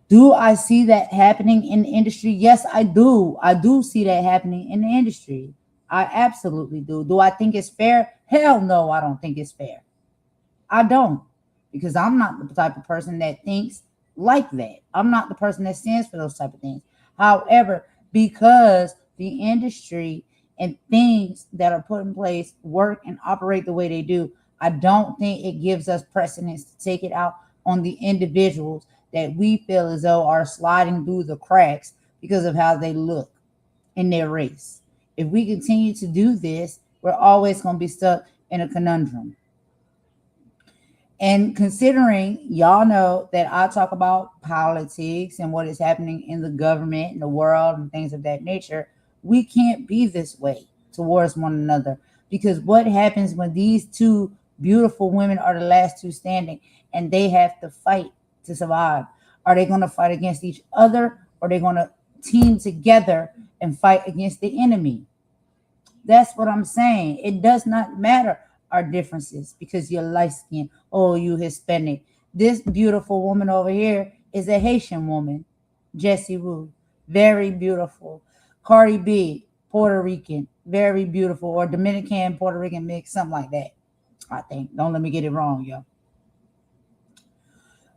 Do I see that happening in the industry? Yes, I do. I do see that happening in the industry. I absolutely do. Do I think it's fair? Hell no, I don't think it's fair. I don't, because I'm not the type of person that thinks like that. I'm not the person that stands for those type of things. However, because the industry and things that are put in place work and operate the way they do, I don't think it gives us precedence to take it out on the individuals that we feel as though are sliding through the cracks because of how they look in their race. If we continue to do this, we're always going to be stuck in a conundrum. And considering y'all know that I talk about politics and what is happening in the government and the world and things of that nature, we can't be this way towards one another, because what happens when these two beautiful women are the last two standing and they have to fight to survive? Are they going to fight against each other, or are they going to team together and fight against the enemy? That's what I'm saying. It does not matter our differences because you're light skinned. Oh, you Hispanic. This beautiful woman over here is a Haitian woman, Jessie Woo, very beautiful. Cardi B, Puerto Rican, very beautiful, or Dominican Puerto Rican mix, something like that. I think. Don't let me get it wrong, yo.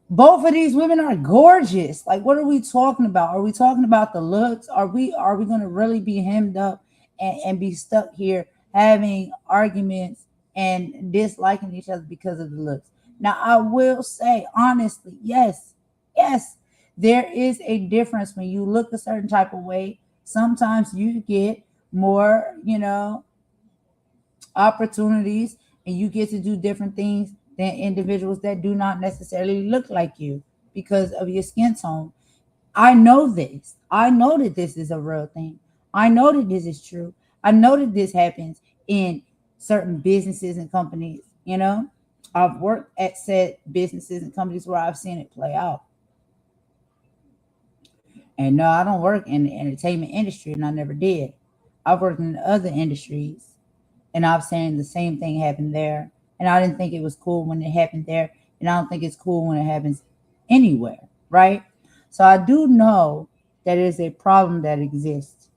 Both of these women are gorgeous. Like, what are we talking about? Are we talking about the looks? Are we going to really be hemmed up and be stuck here having arguments and disliking each other because of the looks? Now, I will say honestly, yes, there is a difference when you look a certain type of way. Sometimes you get more, opportunities, and you get to do different things than individuals that do not necessarily look like you because of your skin tone. I know this. I know that this is a real thing. I know that this is true. I know that this happens in certain businesses and companies. I've worked at said businesses and companies where I've seen it play out. And no, I don't work in the entertainment industry, and I never did. I've worked in other industries, and I've seen the same thing happen there. And I didn't think it was cool when it happened there, and I don't think it's cool when it happens anywhere, right? So I do know that it is a problem that exists.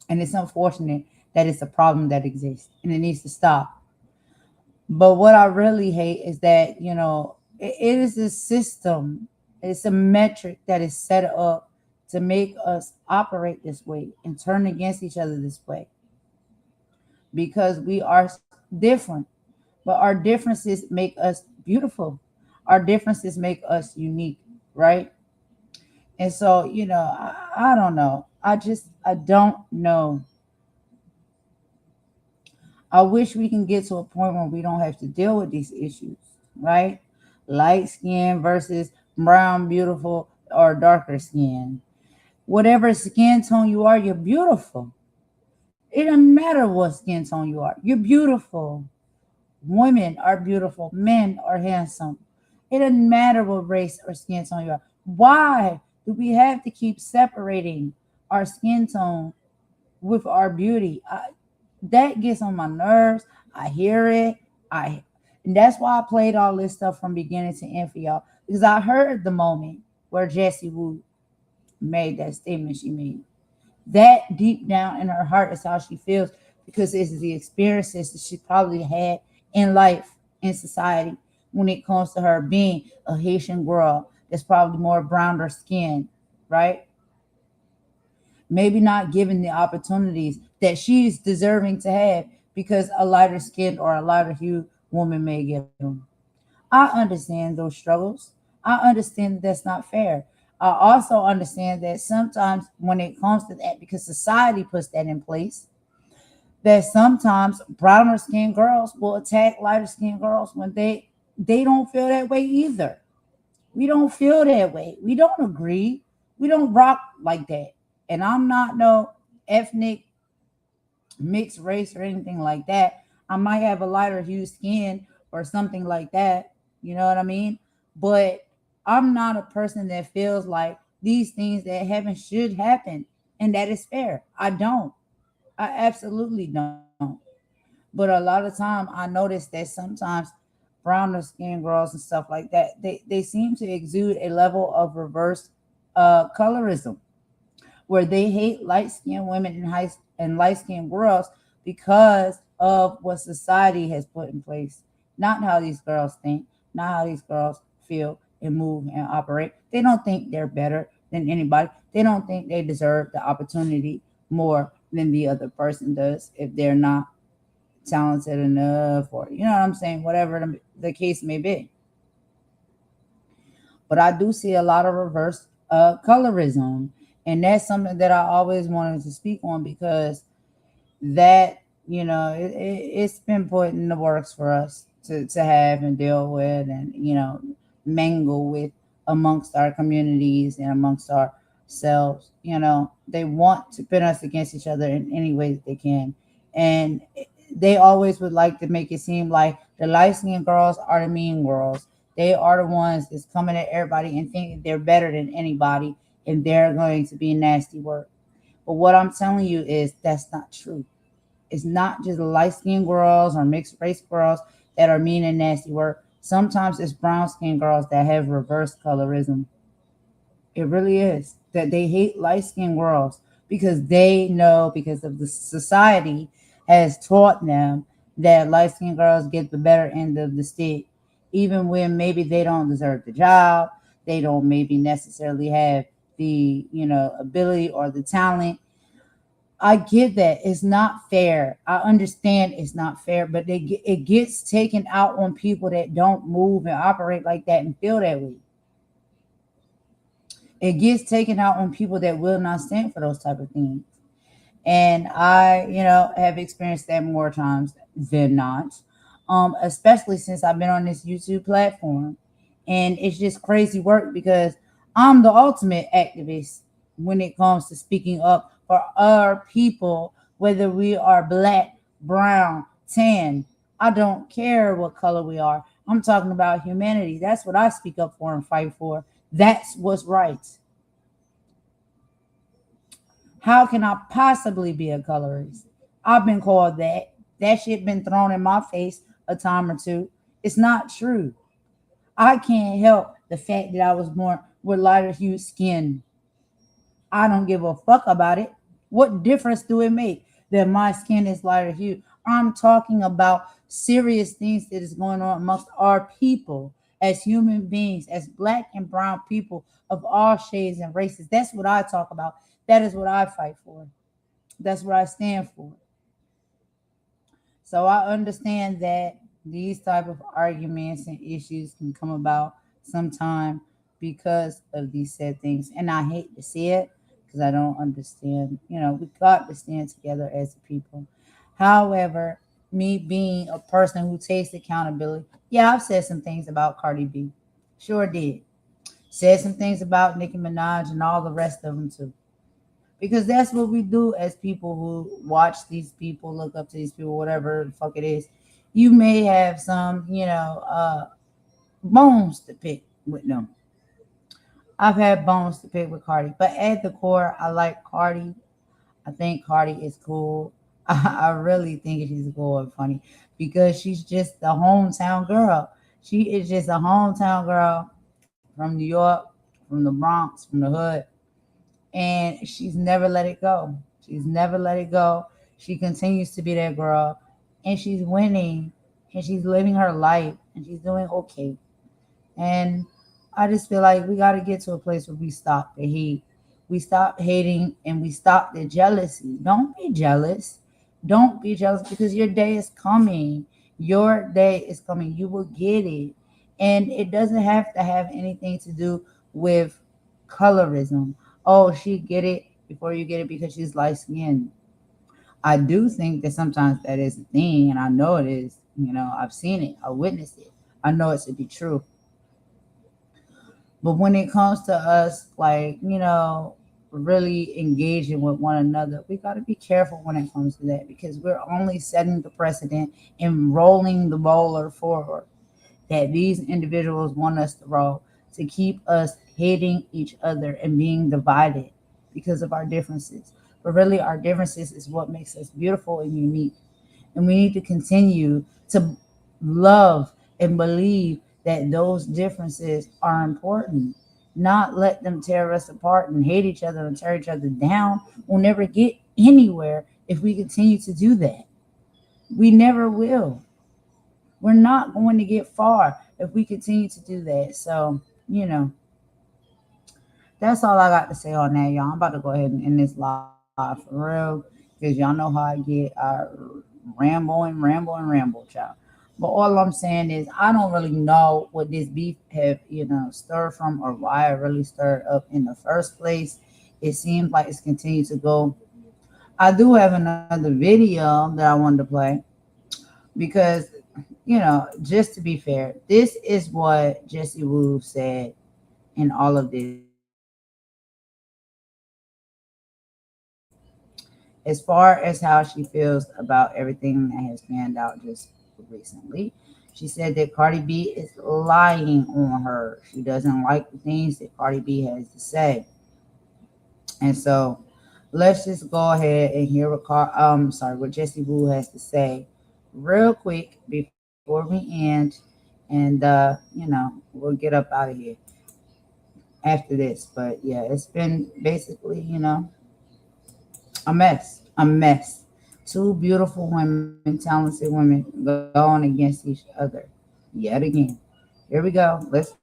And it's unfortunate that it's a problem that exists, and it needs to stop. But what I really hate is that, it is a system, it's a metric that is set up to make us operate this way and turn against each other this way, because we are different. But our differences make us beautiful. Our differences make us unique, right? And so, I don't know. I don't know. I wish we can get to a point where we don't have to deal with these issues, right? Light skin versus brown, beautiful, or darker skin. Whatever skin tone you are, you're beautiful. It doesn't matter what skin tone you are. You're beautiful. Women are beautiful. Men are handsome. It doesn't matter what race or skin tone you are. Why do we have to keep separating our skin tone with our beauty? That gets on my nerves. I hear it. And that's why I played all this stuff from beginning to end for y'all, because I heard the moment where Jessie Woo made that statement she made. That deep down in her heart is how she feels, because it's the experiences that she probably had in life, in society, when it comes to her being a Haitian girl, that's probably more browner skin, right? Maybe not given the opportunities that she's deserving to have because a lighter skinned or a lighter hued woman may give them. I understand those struggles. I understand that that's not fair. I also understand that sometimes when it comes to that, because society puts that in place, that sometimes browner skinned girls will attack lighter skinned girls when they don't feel that way either. We don't feel that way. We don't agree. We don't rock like that. And I'm not no ethnic mixed race or anything like that. I might have a lighter hue skin or something like that. You know what I mean? But I'm not a person that feels like these things that happen should happen and that is fair. I don't. I absolutely don't. But a lot of time I notice that sometimes browner skin girls and stuff like that, they seem to exude a level of reverse colorism where they hate light skinned women and light skinned girls because of what society has put in place. Not how these girls think, not how these girls feel and move and operate. They don't think they're better than anybody. They don't think they deserve the opportunity more than the other person does if they're not talented enough, or you know what I'm saying, whatever the case may be. But I do see a lot of reverse colorism, and that's something that I always wanted to speak on because that it's been put in the works for us to have and deal with and mingle with amongst our communities and amongst ourselves. They want to pit us against each other in any way that they can, and they always would like to make it seem like the light skinned girls are the mean girls. They are the ones that's coming at everybody and thinking they're better than anybody and they're going to be nasty work. But what I'm telling you is that's not true. It's not just light skinned girls or mixed race girls that are mean and nasty work. Sometimes it's brown skinned girls that have reverse colorism. It really is. That they hate light skinned girls because they know, because of the society has taught them that light skinned girls get the better end of the stick, even when maybe they don't deserve the job, they don't maybe necessarily have the ability or the talent. I get that it's not fair. I understand it's not fair, but it gets taken out on people that don't move and operate like that and feel that way. It gets taken out on people that will not stand for those type of things. And I, have experienced that more times than not, especially since I've been on this YouTube platform. And it's just crazy work because I'm the ultimate activist when it comes to speaking up for our people, whether we are black, brown, tan. I don't care what color we are. I'm talking about humanity. That's what I speak up for and fight for. That's what's right. How can I possibly be a colorist? I've been called that. That shit been thrown in my face a time or two. It's not true. I can't help the fact that I was born with lighter hued skin. I don't give a fuck about it. What difference do it make that my skin is lighter hue? I'm talking about serious things that is going on amongst our people as human beings, as black and brown people of all shades and races. That's what I talk about. That is what I fight for. That's what I stand for. So I understand that these type of arguments and issues can come about sometime because of these said things. And I hate to see it because I don't understand. We got to stand together as a people. However, me being a person who takes accountability, yeah, I've said some things about Cardi B. Sure did. Said some things about Nicki Minaj and all the rest of them too. Because that's what we do as people who watch these people, look up to these people, whatever the fuck it is. You may have some, bones to pick with them. I've had bones to pick with Cardi, but at the core, I like Cardi. I think Cardi is cool. I really think she's cool and funny because she's just the hometown girl. She is just a hometown girl from New York, from the Bronx, from the hood, and she's never let it go. She's never let it go. She continues to be that girl, and she's winning, and she's living her life, and she's doing okay. And I just feel like we got to get to a place where we stop the hate, we stop hating, and we stop the jealousy. Don't be jealous. Don't be jealous because your day is coming. Your day is coming. You will get it. And it doesn't have to have anything to do with colorism. Oh, she get it before you get it because she's light skinned. I do think that sometimes that is a thing, and I know it is. You know, I've seen it, I witnessed it. I know it to be true. But when it comes to us, like, really engaging with one another, we got to be careful when it comes to that because we're only setting the precedent and rolling the bowler forward that these individuals want us to roll to keep us hating each other and being divided because of our differences. But really, our differences is what makes us beautiful and unique. And we need to continue to love and believe that those differences are important. Not let them tear us apart and hate each other and tear each other down. We'll never get anywhere if we continue to do that. We never will. We're not going to get far if we continue to do that. So, that's all I got to say on that, y'all. I'm about to go ahead and end this live for real because y'all know how I get. Ramble, child. But all I'm saying is I don't really know what this beef have, stirred from or why it really stirred up in the first place. It seems like it's continued to go. I do have another video that I wanted to play because, just to be fair, this is what Jessie Woo said in all of this. As far as how she feels about everything that has panned out just recently, she said that Cardi B is lying on her. She doesn't like the things that Cardi B has to say. And so let's just go ahead and hear what Jessie Woo has to say real quick before we end. And we'll get up out of here after this. But yeah, it's been basically, a mess. A mess. Two beautiful women, talented women going against each other yet again. Here we go. Let's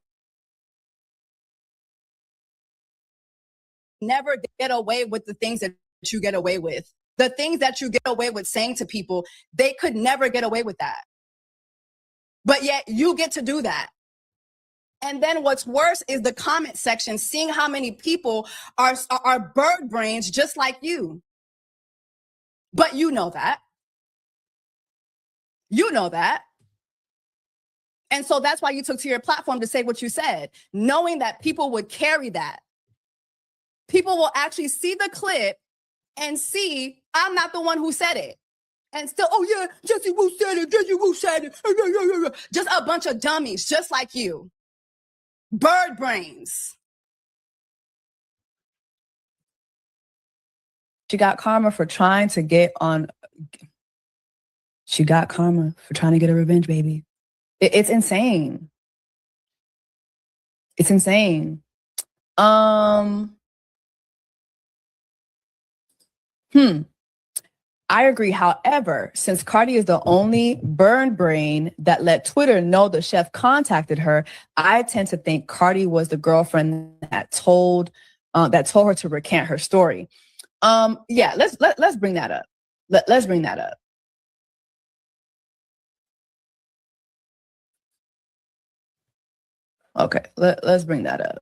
Never get away with the things that you get away with. The things that you get away with saying to people, they could never get away with that. But yet you get to do that. And then what's worse is the comment section, seeing how many people are bird brains just like you. But you know that. You know that. And so that's why you took to your platform to say what you said, knowing that people would carry that. People will actually see the clip and see I'm not the one who said it. And still, oh yeah, Jessie Woo said it, Jessie Woo said it. Just a bunch of dummies, just like you. Bird brains. She got karma for trying to get on. She got karma for trying to get a revenge, baby. It's insane. It's insane. I agree. However, since Cardi is the only burn brain that let Twitter know the chef contacted her, I tend to think Cardi was the girlfriend that told her to recant her story. Yeah, let's bring that up. Let's bring that up. Okay, let's bring that up.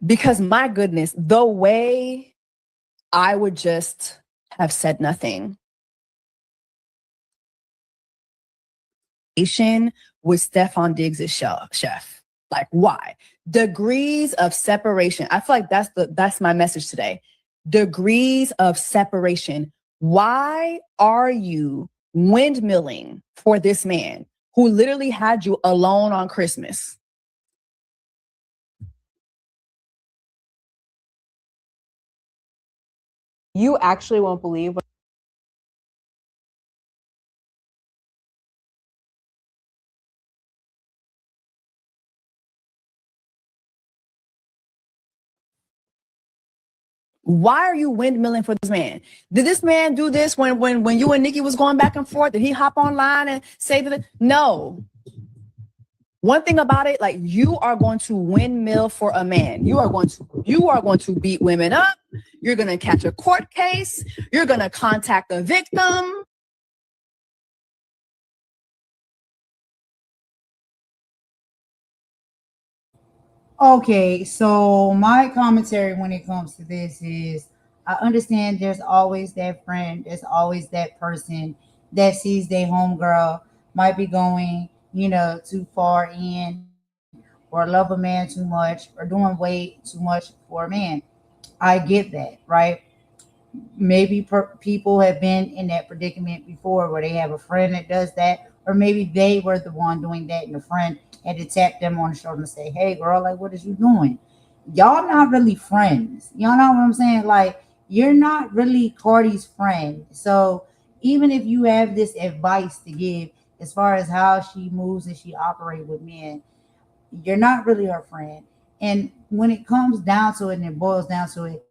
Because my goodness, the way I would just have said nothing. With Stefon Diggs as chef. Like, why? Degrees of separation. I feel like that's my message today. Degrees of separation. Why are you windmilling for this man who literally had you alone on Christmas? You actually won't believe what Why are you windmilling for this man? Did this man do this when you and Nikki was going back and forth? Did he hop online and say that? No. One thing about it, like, you are going to windmill for a man. You are going to beat women up. You're going to catch a court case. You're going to contact the victim. Okay, so my commentary when it comes to this is I understand there's always that friend, there's always that person that sees their homegirl might be going, too far in, or love a man too much, or doing way too much for a man. I get that, right? Maybe people have been in that predicament before where they have a friend that does that, or maybe they were the one doing that and the friend had to tap them on the shoulder and say, hey girl, like, what is you doing? Y'all not really friends. Y'all know what I'm saying? Like, you're not really Cardi's friend. So even if you have this advice to give as far as how she moves and she operates with men, you're not really her friend. And when it comes down to it and it boils down to it,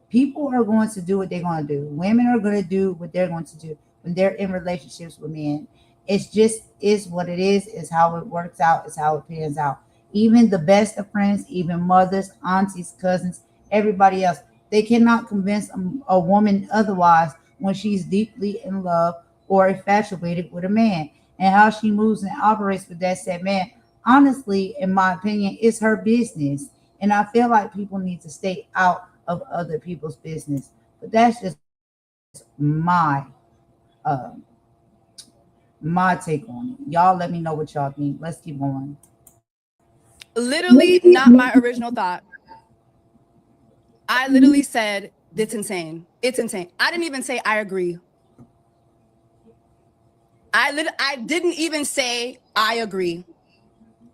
people are going to do what they're going to do. Women are going to do what they're going to do when they're in relationships with men. It's just is what it is. It's how it works out. It's how it pans out. Even the best of friends, even mothers, aunties, cousins, everybody else, they cannot convince a woman otherwise when she's deeply in love or infatuated with a man. And how she moves and operates with that said man, honestly, in my opinion, is her business. And I feel like people need to stay out of other people's business. But that's just uh my take on it. Y'all let me know what y'all think. Let's keep going. Literally not my original thought. I literally said, it's insane. It's insane. I didn't even say I agree. I didn't even say I agree.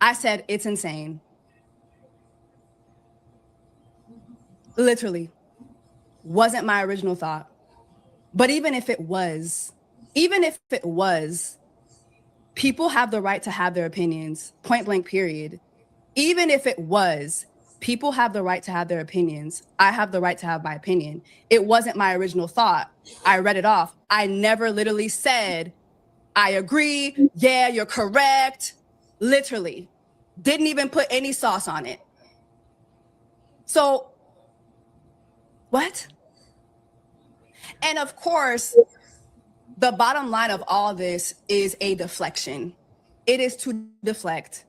I said it's insane. Literally. Wasn't my original thought. But even if it was, people have the right to have their opinions, point blank, period. Even if it was, people have the right to have their opinions. I have the right to have my opinion. It wasn't my original thought. I read it off. I never literally said, I agree. Yeah, you're correct. Literally. Didn't even put any sauce on it. So, what? And of course, the bottom line of all this is a deflection. It is to deflect.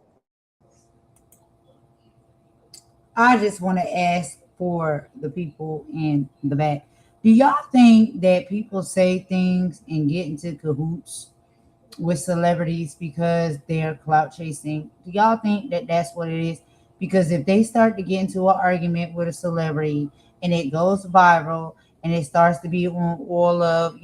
I just want to ask for the people in the back. Do y'all think that people say things and get into cahoots with celebrities because they're clout chasing? Do y'all think that that's what it is? Because if they start to get into an argument with a celebrity and it goes viral and it starts to be on all of,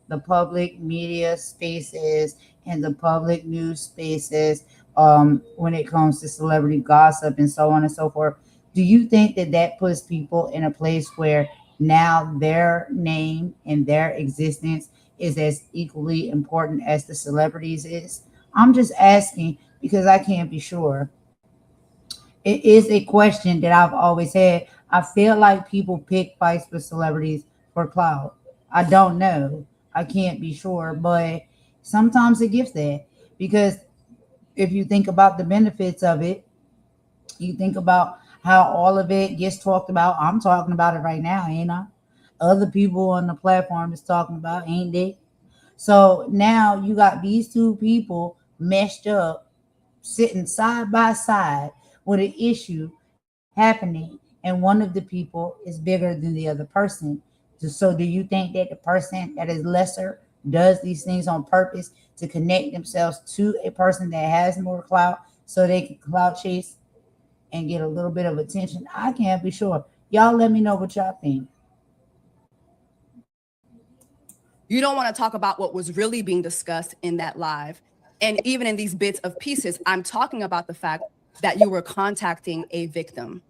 the public media spaces and the public news spaces, when it comes to celebrity gossip and so on and so forth, do you think that that puts people in a place where now their name and their existence is as equally important as the celebrities is? I'm just asking because I can't be sure. It is a question that I've always had. I feel like people pick fights with celebrities for clout. I don't know. I can't be sure, but sometimes it gives that because if you think about the benefits of it, you think about how all of it gets talked about. I'm talking about it right now, ain't I? Other people on the platform is talking about, ain't they? So now you got these two people meshed up, sitting side by side with an issue happening, and one of the people is bigger than the other person. So do you think that the person that is lesser does these things on purpose to connect themselves to a person that has more clout so they can clout chase and get a little bit of attention? I can't be sure. Y'all let me know what y'all think. You don't want to talk about what was really being discussed in that live. And even in these bits of pieces, I'm talking about the fact that you were contacting a victim.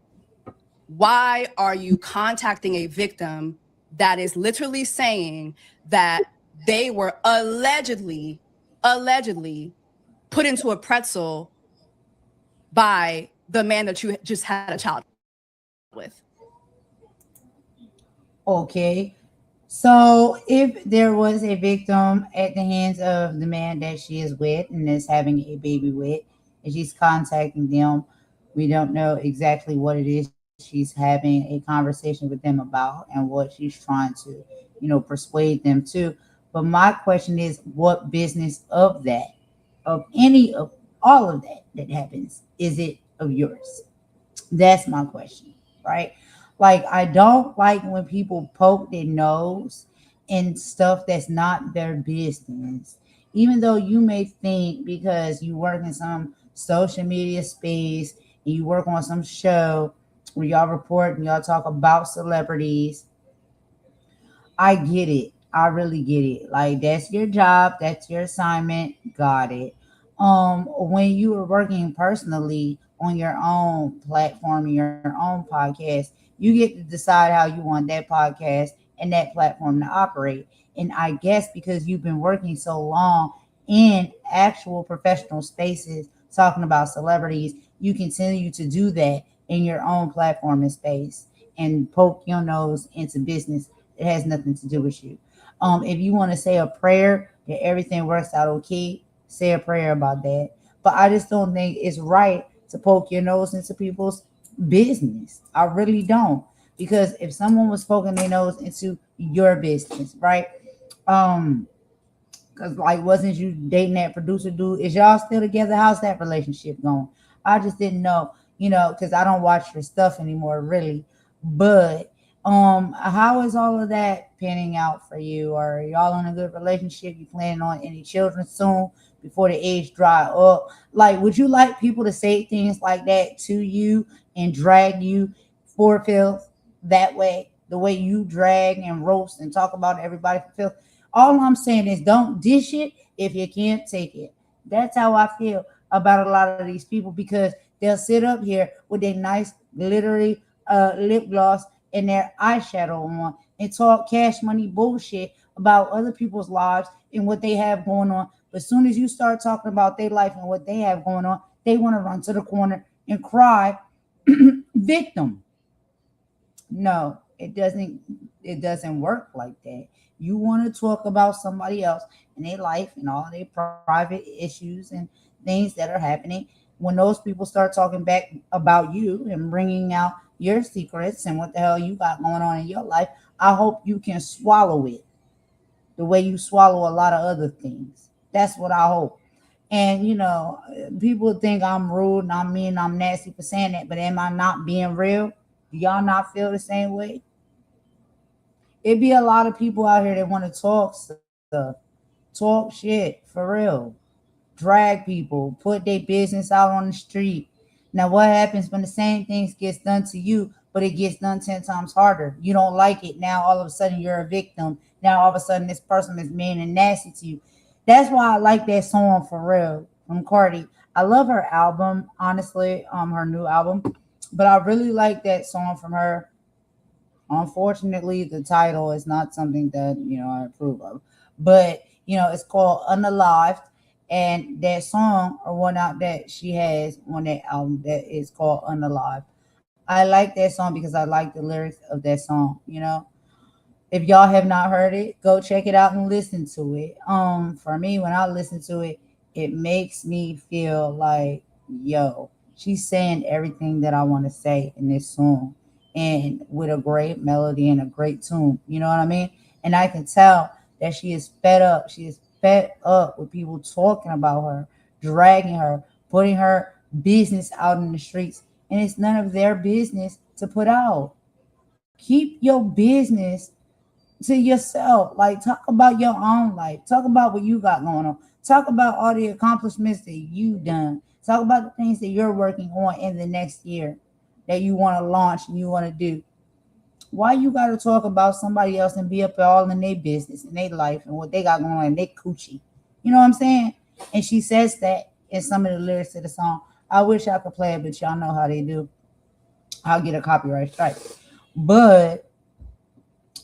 Why are you contacting a victim that is literally saying that they were allegedly put into a pretzel by the man that you just had a child with? Okay. So if there was a victim at the hands of the man that she is with and is having a baby with, and she's contacting them, we don't know exactly what it is she's having a conversation with them about and what she's trying to, persuade them to. But my question is, what business of that, of any of all of that happens, is it of yours? That's my question, right? Like, I don't like when people poke their nose in stuff that's not their business. Even though you may think because you work in some social media space and you work on some show where y'all report and y'all talk about celebrities, I get it. I really get it. Like, that's your job, that's your assignment. Got it. When you are working personally on your own platform, your own podcast, you get to decide how you want that podcast and that platform to operate. And I guess because you've been working so long in actual professional spaces talking about celebrities, you continue to do that in your own platform and space and poke your nose into business. It has nothing to do with you. If you want to say a prayer that everything works out okay, say a prayer about that. But I just don't think it's right to poke your nose into people's business. I really don't. Because if someone was poking their nose into your business, right? Because, like, wasn't you dating that producer dude? Is y'all still together? How's that relationship going? I just didn't know, because I don't watch your stuff anymore, really. But how is all of that panning out for you? Are y'all in a good relationship? You planning on any children soon before the age dry up? Like, would you like people to say things like that to you and drag you for filth that way? The way you drag and roast and talk about everybody for filth. All I'm saying is don't dish it if you can't take it. That's how I feel about a lot of these people, because they'll sit up here with their nice glittery lip gloss and their eyeshadow on and talk cash money bullshit about other people's lives and what they have going on. But as soon as you start talking about their life and what they have going on, they want to run to the corner and cry victim. No, it doesn't work like that. You want to talk about somebody else and their life and all their private issues and things that are happening. When those people start talking back about you and bringing out your secrets and what the hell you got going on in your life, I hope you can swallow it the way you swallow a lot of other things. That's what I hope. And people think I'm rude and I'm mean and I'm nasty for saying that, but am I not being real? Do y'all not feel the same way? It be a lot of people out here that want to talk stuff, talk shit for real, drag people, put their business out on the street. Now, what happens when the same things gets done to you, but it gets done 10 times harder? You don't like it. Now, all of a sudden, you're a victim. Now, all of a sudden, this person is mean and nasty to you. That's why I like that song for real from Cardi. I love her album, honestly, her new album, but I really like that song from her. Unfortunately, the title is not something that I approve of, but it's called Unalived, and that song or one out that she has on that album that is called Unalived. I like that song because I like the lyrics of that song. If y'all have not heard it, go check it out and listen to it. For me, when I listen to it, it makes me feel like, yo, she's saying everything that I want to say in this song, and with a great melody and a great tune. You know what I mean? And I can tell that she is fed up. She is fed up with people talking about her, dragging her, putting her business out in the streets, and it's none of their business to put out. Keep your business to yourself. Like, talk about your own life. Talk about what you got going on. Talk about all the accomplishments that you done. Talk about the things that you're working on in the next year that you want to launch and you want to do. Why you got to talk about somebody else and be up all in their business and their life and what they got going on in their coochie? You know what I'm saying? And she says that in some of the lyrics to the song. I wish I could play it, but y'all know how they do. I'll get a copyright strike. But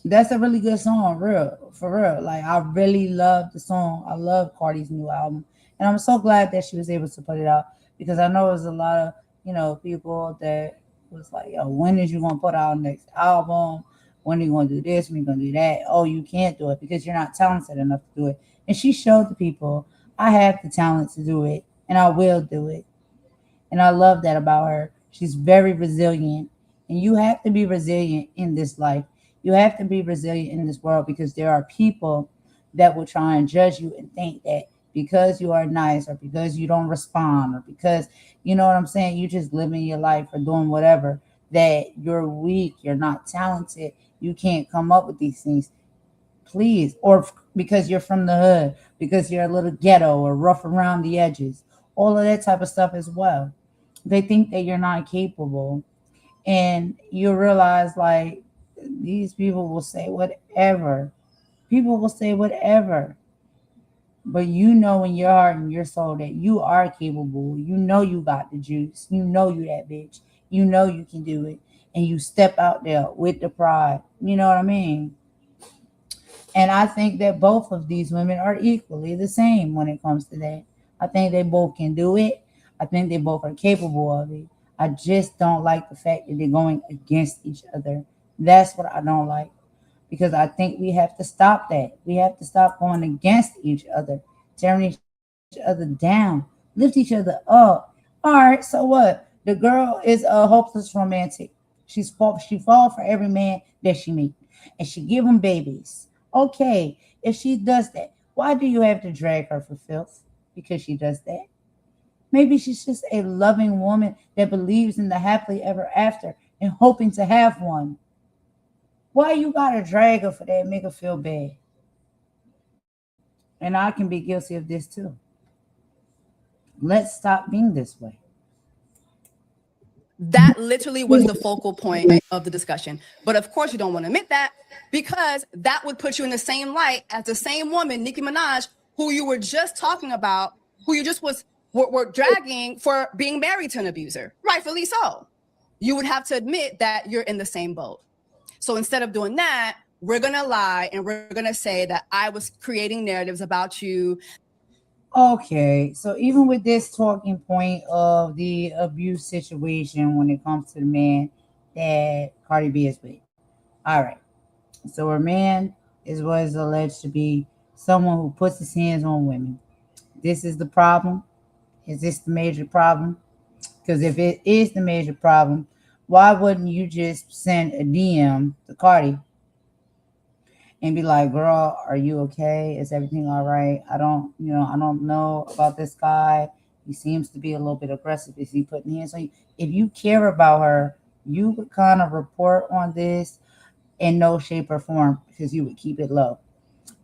that's a really good song, real, for real. Like, I really love the song. I love Cardi's new album. And I'm so glad that she was able to put it out, because I know there's a lot of, people that was like, yo, when is you gonna put out next album? When are you going to do this? When are you going to do that? Oh, you can't do it because you're not talented enough to do it. And she showed the people, I have the talent to do it and I will do it. And I love that about her. She's very resilient. And you have to be resilient in this life. You have to be resilient in this world because there are people that will try and judge you and think that because you are nice or because you don't respond or because, you know what I'm saying, you just living your life or doing whatever, that you're weak, you're not talented, you can't come up with these things. Please. Or because you're from the hood, because you're a little ghetto or rough around the edges, all of that type of stuff as well. They think that you're not capable. And you realize, like, these people will say whatever. People will say whatever. But you know in your heart and your soul that you are capable. You know you got the juice. You know you that bitch. You know you can do it. And you step out there with the pride. You know what I mean? And I think that both of these women are equally the same when it comes to that. I think they both can do it. I think they both are capable of it. I just don't like the fact that they're going against each other. That's what I don't like. Because I think we have to stop that. We have to stop going against each other, tearing each other down, lift each other up. All right, so what? The girl is a hopeless romantic. She fall for every man that she meet, and she give him babies. Okay, if she does that, why do you have to drag her for filth? Because she does that. Maybe she's just a loving woman that believes in the happily ever after and hoping to have one. Why you gotta drag her for that and make her feel bad? And I can be guilty of this too. Let's stop being this way. That literally was the focal point of the discussion. But of course, you don't want to admit that because that would put you in the same light as the same woman, Nicki Minaj, who you were just talking about, who you just were dragging for being married to an abuser. Rightfully so. You would have to admit that you're in the same boat. So instead of doing that, we're going to lie and we're going to say that I was creating narratives about you. Okay, so even with this talking point of the abuse situation when it comes to the man that Cardi B is with. All right, so her man was alleged to be someone who puts his hands on women. This is the problem. Is this the major problem? Because if it is the major problem, why wouldn't you just send a DM to Cardi and be like, girl, are you okay? Is everything all right? I don't know about this guy. He seems to be a little bit aggressive. Is he putting hands on you? If you care about her, you would kind of report on this in no shape or form because you would keep it low.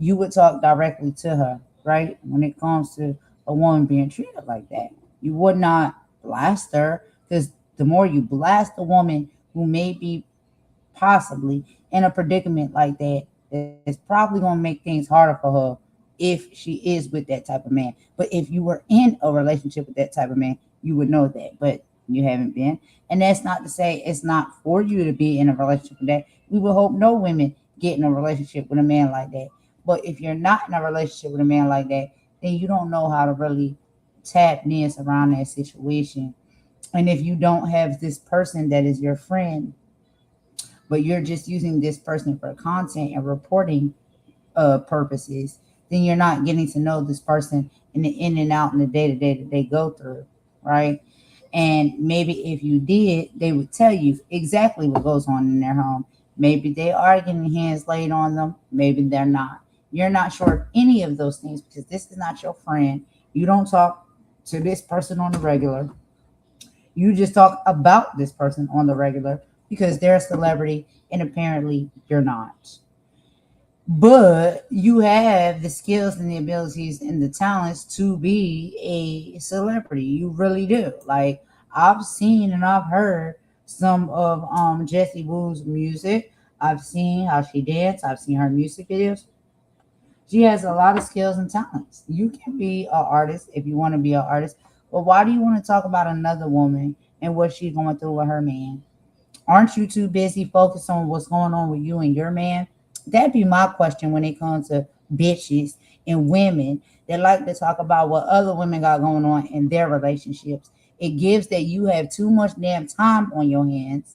You would talk directly to her, right? When it comes to a woman being treated like that, you would not blast her because the more you blast a woman who may be possibly in a predicament like that, it's probably going to make things harder for her if she is with that type of man. But if you were in a relationship with that type of man, you would know that. But you haven't been. And that's not to say it's not for you to be in a relationship with that. We would hope no women get in a relationship with a man like that. But if you're not in a relationship with a man like that, then you don't know how to really tap in around that situation. And if you don't have this person that is your friend, but you're just using this person for content and reporting purposes, then you're not getting to know this person in the in and out in the day-to-day that they go through, right? And maybe if you did, they would tell you exactly what goes on in their home. Maybe they are getting hands laid on them. Maybe they're not. You're not sure of any of those things because this is not your friend. You don't talk to this person on the regular. You just talk about this person on the regular because they're a celebrity and apparently you're not. But you have the skills and the abilities and the talents to be a celebrity. You really do. Like, I've seen and I've heard some of Jessie Woo's music. I've seen how she dances. I've seen her music videos. She has a lot of skills and talents. You can be an artist if you want to be an artist. But why do you want to talk about another woman and what she's going through with her man? Aren't you too busy focused on what's going on with you and your man? That'd be my question when it comes to bitches and women that like to talk about what other women got going on in their relationships. It gives that you have too much damn time on your hands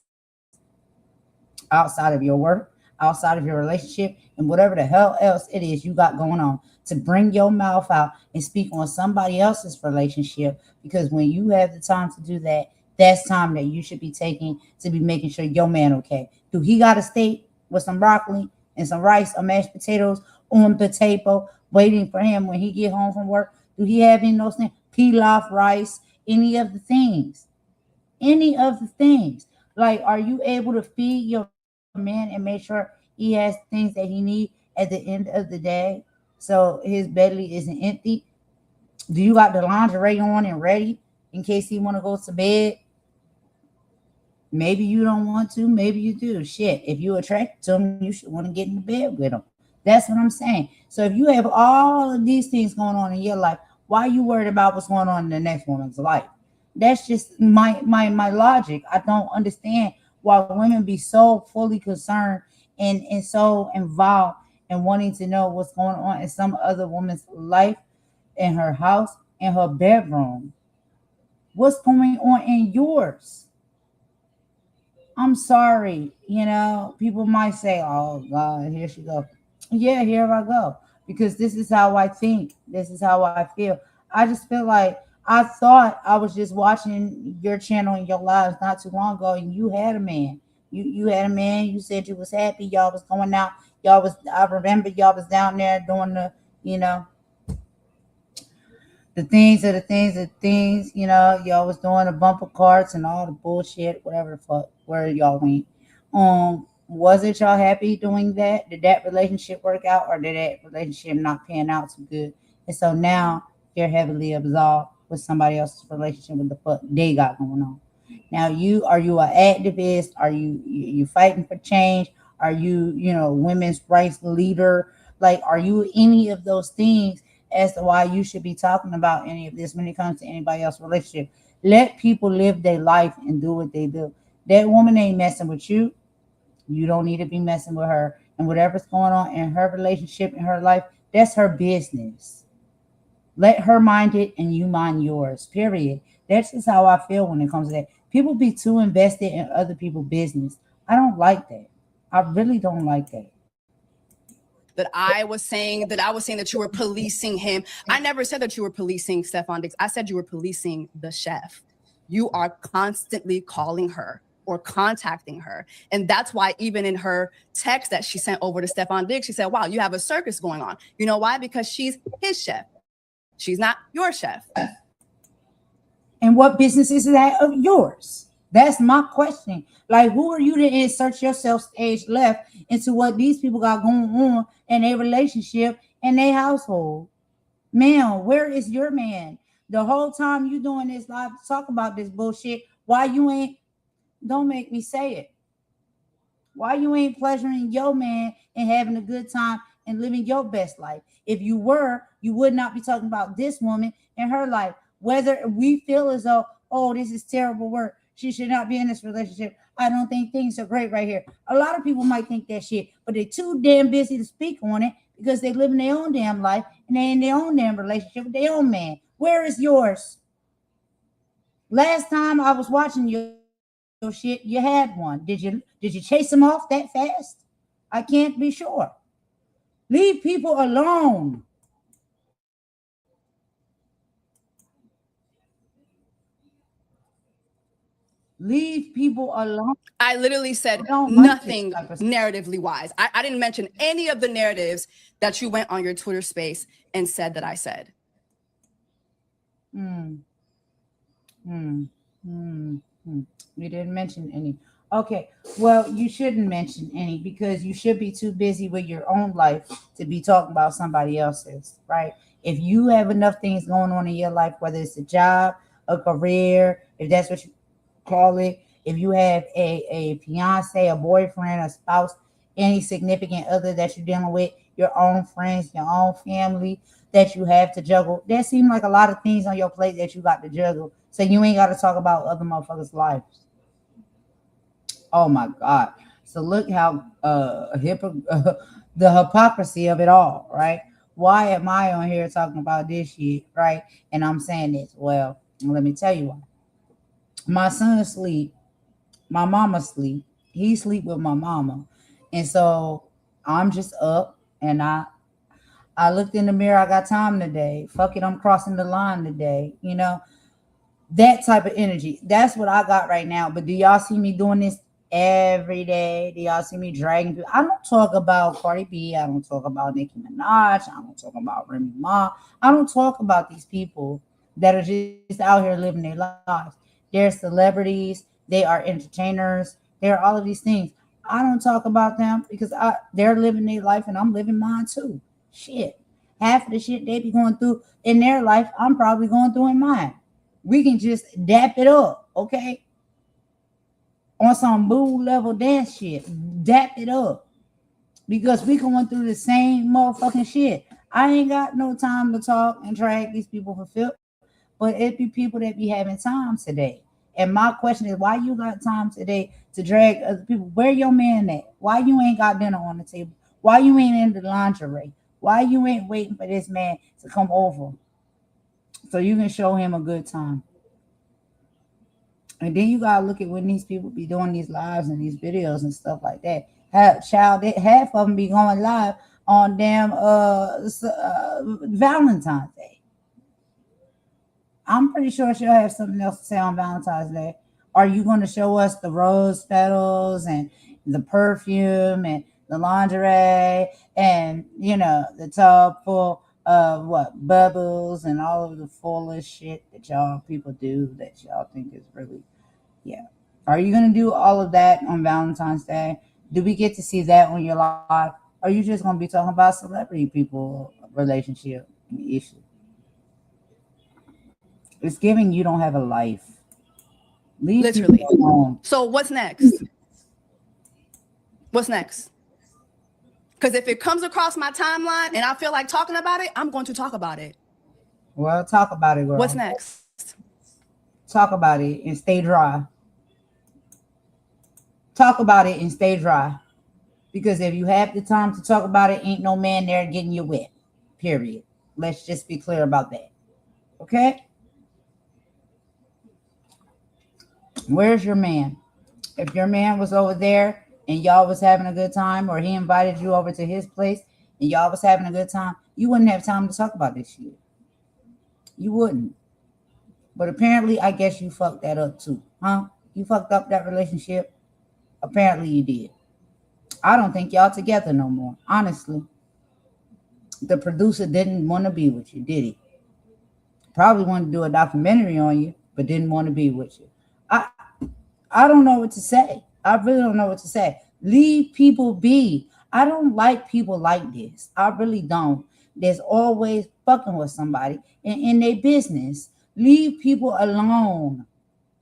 outside of your work, outside of your relationship and whatever the hell else it is you got going on, to bring your mouth out and speak on somebody else's relationship. Because when you have the time to do that, that's time that you should be taking to be making sure your man okay. Do he got a steak with some broccoli and some rice or mashed potatoes on the table waiting for him when he get home from work? Do he have any of those things? Pilaf rice, any of the things. Any of the things. Like, are you able to feed your man and make sure he has things that he needs at the end of the day so his belly isn't empty? Do you got the lingerie on and ready in case he want to go to bed? Maybe you don't want to, maybe you do. Shit, if you attracted to him, you should want to get in the bed with him. That's what I'm saying. So if you have all of these things going on in your life, why are you worried about what's going on in the next woman's life? That's just my logic. I don't understand why women be so fully concerned and so involved in wanting to know what's going on in some other woman's life, in her house, in her bedroom. What's going on in yours? I'm sorry, people might say, oh God, here she go. Yeah, here I go. Because this is how I think. This is how I feel. I just feel like I thought I was just watching your channel and your lives not too long ago, and you had a man. You had a man. You said you was happy. Y'all was going out. I remember y'all was down there doing the things, y'all was doing the bumper carts and all the bullshit, whatever the fuck, where y'all went. Wasn't y'all happy doing that? Did that relationship work out, or did that relationship not pan out too good? And so now you're heavily absorbed with somebody else's relationship, with the fuck they got going on. Now are you an activist? Are you fighting for change? Are you, women's rights leader? Like, are you any of those things as to why you should be talking about any of this when it comes to anybody else's relationship? Let people live their life and do what they do. That woman ain't messing with you. You don't need to be messing with her. And whatever's going on in her relationship, in her life, that's her business. Let her mind it and you mind yours, period. That's just how I feel when it comes to that. People be too invested in other people's business. I don't like that. I really don't like that. That I was saying that you were policing him. I never said that you were policing Stefon Diggs. I said you were policing the chef. You are constantly calling her or contacting her. And that's why even in her text that she sent over to Stefon Diggs, she said, wow, you have a circus going on. You know why? Because she's his chef. She's not your chef. And what business is that of yours? That's my question. Like, who are you to insert yourself stage left into what these people got going on in their relationship and their household? Man, where is your man? The whole time you doing this live talk about this bullshit, why you ain't, don't make me say it. Why you ain't pleasuring your man and having a good time and living your best life? If you were, you would not be talking about this woman and her life. Whether we feel as though, oh, this is terrible work, she should not be in this relationship, I don't think things are great right here. A lot of people might think that shit, but they're too damn busy to speak on it because they live in their own damn life and they in their own damn relationship with their own man. Where is yours? Last time I was watching your shit, you had one. Did you chase him off that fast? I can't be sure. Leave people alone. Leave people alone. I literally said nothing narratively wise. I didn't mention any of the narratives that you went on your Twitter space and said that I said. You didn't mention any. Okay, well, you shouldn't mention any because you should be too busy with your own life to be talking about somebody else's, right? If you have enough things going on in your life, whether it's a job, a career, if that's what you call it, if you have a fiance, a boyfriend, a spouse, any significant other that you're dealing with, your own friends, your own family that you have to juggle, there seem like a lot of things on your plate that you got to juggle, so you ain't got to talk about other motherfuckers' lives. Oh my God. So look how the hypocrisy of it all, right? Why am I on here talking about this shit, right? And I'm saying this. Well, let me tell you why. My son asleep. My mama sleep. He sleep with my mama. And so I'm just up, and I looked in the mirror. I got time today. Fuck it, I'm crossing the line today. You know, that type of energy. That's what I got right now. But do y'all see me doing this every day? Do y'all see me dragging people? I don't talk about Cardi B. I don't talk about Nicki Minaj. I don't talk about Remy Ma. I don't talk about these people that are just out here living their lives. They're celebrities. They are entertainers. They're all of these things. I don't talk about them because they're living their life and I'm living mine too. Shit. Half of the shit they be going through in their life, I'm probably going through in mine. We can just dap it up, okay? On some boo level dance shit. Dap it up. Because we going through the same motherfucking shit. I ain't got no time to talk and drag these people for filth, but it be people that be having time today. And my question is, why you got time today to drag other people? Where your man at? Why you ain't got dinner on the table? Why you ain't in the lingerie? Why you ain't waiting for this man to come over so you can show him a good time? And then you gotta look at when these people be doing these lives and these videos and stuff like that. Half of them be going live on damn Valentine's Day. I'm pretty sure she'll have something else to say on Valentine's Day. Are you going to show us the rose petals and the perfume and the lingerie and, you know, the tub full of what, bubbles and all of the foolish shit that y'all people do that y'all think is really, yeah. Are you going to do all of that on Valentine's Day? Do we get to see that on your live? Or are you just going to be talking about celebrity people relationship and issue? It's giving you don't have a life. Leave Literally. people alone. So what's next? What's next? Because if it comes across my timeline and I feel like talking about it, I'm going to talk about it. Well, talk about it, girl. What's next? Talk about it and stay dry. Talk about it and stay dry. Because if you have the time to talk about it, ain't no man there getting you wet. Period. Let's just be clear about that. Okay? Where's your man? If your man was over there and y'all was having a good time, or he invited you over to his place and y'all was having a good time, you wouldn't have time to talk about this shit. You wouldn't. But apparently, I guess you fucked that up too, huh? You fucked up that relationship. Apparently you did. I don't think y'all together no more, honestly. The producer didn't want to be with you, did he? Probably wanted to do a documentary on you, but didn't want to be with you. I don't know what to say. I really don't know what to say. Leave people be. I don't like people like this. I really don't. There's always fucking with somebody in their business. Leave people alone.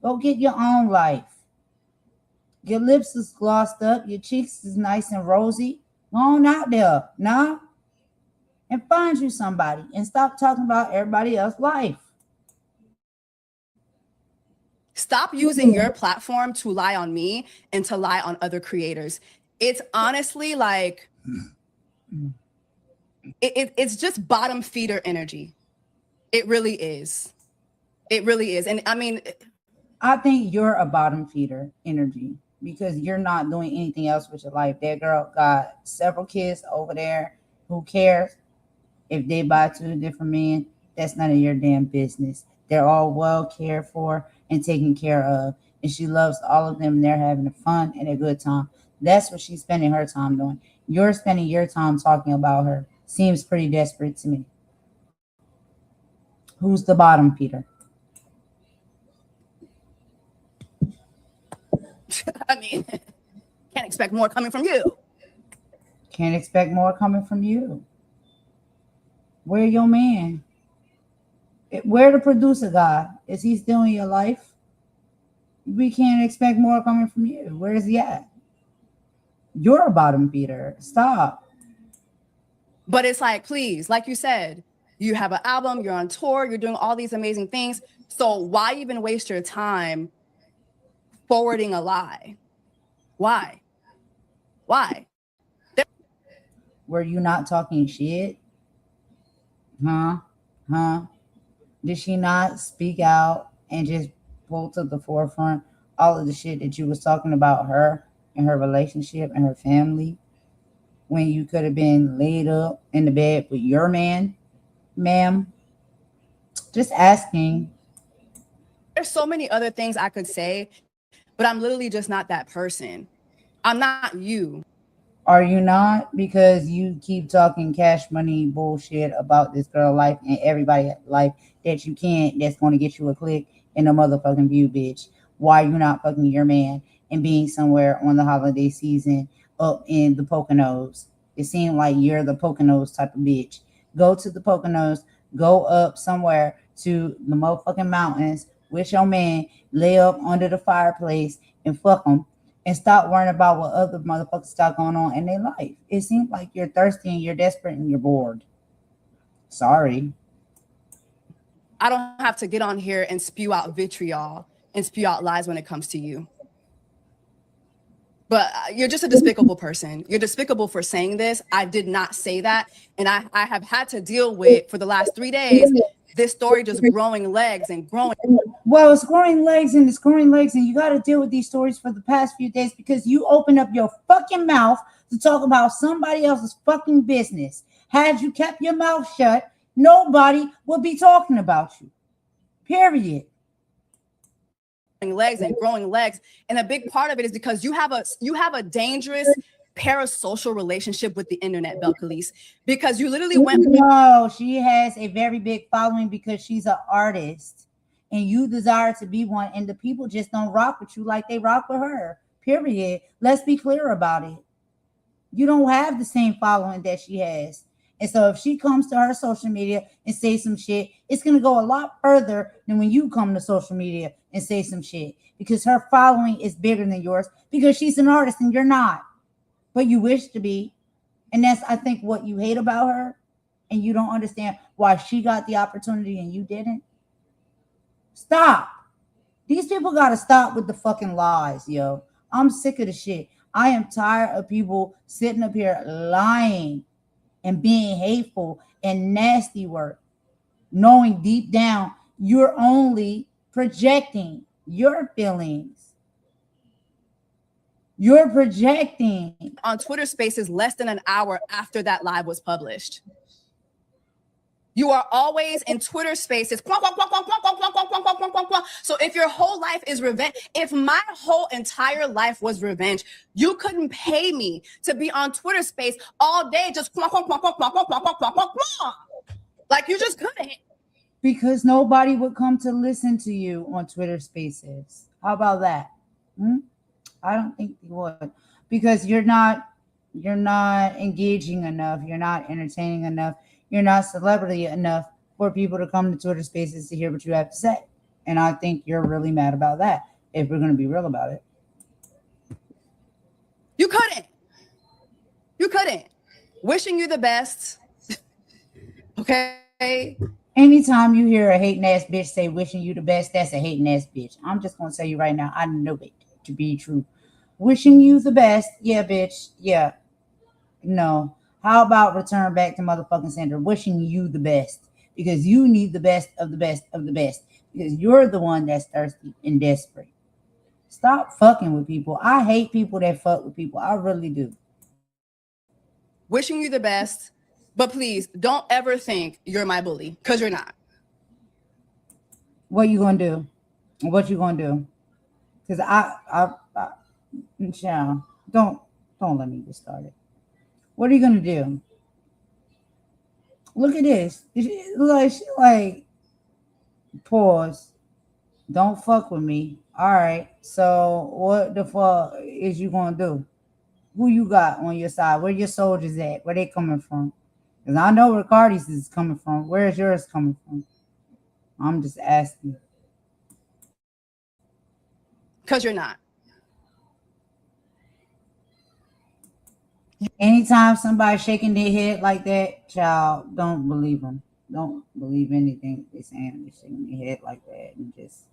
Go get your own life. Your lips is glossed up. Your cheeks is nice and rosy. Go on out there, nah? And find you somebody and stop talking about everybody else's life. Stop using your platform to lie on me and to lie on other creators. It's honestly like, it's just bottom feeder energy. It really is. It really is. And I mean, I think you're a bottom feeder energy because you're not doing anything else with your life. That girl got several kids over there. Who cares if they buy 2 different men? That's none of your damn business. They're all well cared for and taken care of. And she loves all of them. They're having fun and a good time. That's what she's spending her time doing. You're spending your time talking about her. Seems pretty desperate to me. Who's the bottom feeder? I mean, can't expect more coming from you. Can't expect more coming from you. Where your man? Where the producer guy? Is he still in your life? We can't expect more coming from you. Where is he at? You're a bottom feeder. Stop. But it's like, please, like you said, you have an album, you're on tour, you're doing all these amazing things. So why even waste your time forwarding a lie? Why? Why? Were you not talking shit? Huh? Did she not speak out and just pull to the forefront all of the shit that you was talking about her? in her relationship and her family when you could have been laid up in the bed with your man, ma'am? Just asking. There's so many other things I could say, but I'm literally just not that person. I'm not you. Are you not? Because you keep talking cash money bullshit about this girl life and everybody life that you can't, that's going to get you a click in a motherfucking view, bitch. Why you not fucking your man and being somewhere on the holiday season up in the Poconos? It seemed like you're the Poconos type of bitch. Go to the Poconos, go up somewhere to the motherfucking mountains with your man, lay up under the fireplace and fuck them, and stop worrying about what other motherfuckers got going on in their life. It seems like you're thirsty and you're desperate and you're bored. Sorry. I don't have to get on here and spew out vitriol and spew out lies when it comes to you. But you're just a despicable person. You're despicable for saying this. I did not say that. And I have had to deal with, for the last 3 days, this story just growing legs and growing. Well, it's growing legs and it's growing legs, and you got to deal with these stories for the past few days because you open up your fucking mouth to talk about somebody else's fucking business. Had you kept your mouth shut, nobody would be talking about you. Period. Legs and growing legs, and a big part of it is because you have a dangerous parasocial relationship with the internet, Belcalis, because you literally went. No, she has a very big following because she's an artist and you desire to be one, and the people just don't rock with you like they rock with her. Period. Let's be clear about it. You don't have the same following that she has. And so if she comes to her social media and say some shit, it's going to go a lot further than when you come to social media and say some shit, because her following is bigger than yours because she's an artist and you're not, but you wish to be. And that's, I think, what you hate about her, and you don't understand why she got the opportunity and you didn't. Stop. These people got to stop with the fucking lies, yo. I'm sick of the shit. I am tired of people sitting up here lying and being hateful and nasty work, knowing deep down you're only projecting your feelings. You're projecting. On Twitter Spaces less than an hour after that live was published. You are always in Twitter Spaces. So if your whole life is revenge, if my whole entire life was revenge, you couldn't pay me to be on Twitter Space all day just like you just couldn't. Because nobody would come to listen to you on Twitter Spaces. How about that? I don't think they would, because you're not engaging enough. You're not entertaining enough. You're not celebrity enough for people to come to Twitter Spaces to hear what you have to say. And I think you're really mad about that, if we're going to be real about it. You couldn't. You couldn't. Wishing you the best. Okay? Anytime you hear a hating ass bitch say wishing you the best, that's a hating ass bitch. I'm just going to tell you right now, I know it to be true. Wishing you the best, yeah, bitch, yeah. No. How about return back to motherfucking center? Wishing you the best, because you need the best of the best of the best, because you're the one that's thirsty and desperate. Stop fucking with people. I hate people that fuck with people. I really do. Wishing you the best, but please don't ever think you're my bully, because you're not. What you gonna do? What you gonna do? Because child, don't let me get started. What are you gonna do? Look at this. Like, pause. Don't fuck with me. All right. So what the fuck is you gonna do? Who you got on your side? Where your soldiers at? Where they coming from? Because I know where Cardi's is coming from. Where is yours coming from? I'm just asking. Because you're not. Anytime somebody's shaking their head like that, child, don't believe them. Don't believe anything they're saying. They're shaking their head like that, and just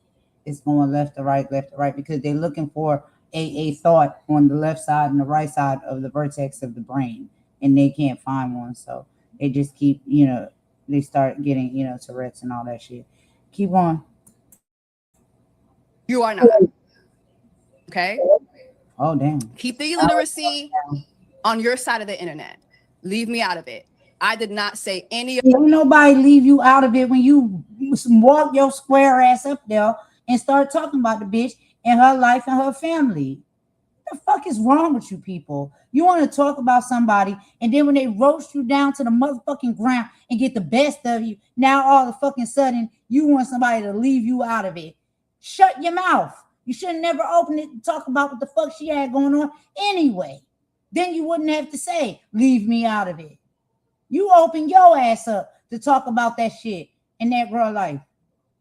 it's going left to right, because they're looking for a thought on the left side and the right side of the vertex of the brain, and they can't find one. So they just keep, they start getting, Tourette's and all that shit. Keep on. You are not. Okay? Oh, damn. Keep the illiteracy on your side of the internet. Leave me out of it. I did not say any of Don't nobody leave you out of it when you walk your square ass up there and start talking about the bitch and her life and her family. What the fuck is wrong with you people? You want to talk about somebody, and then when they roast you down to the motherfucking ground and get the best of you, now all of a fucking sudden you want somebody to leave you out of it. Shut your mouth. You should have never opened it to talk about what the fuck she had going on anyway. Then you wouldn't have to say, leave me out of it. You open your ass up to talk about that shit in that girl life.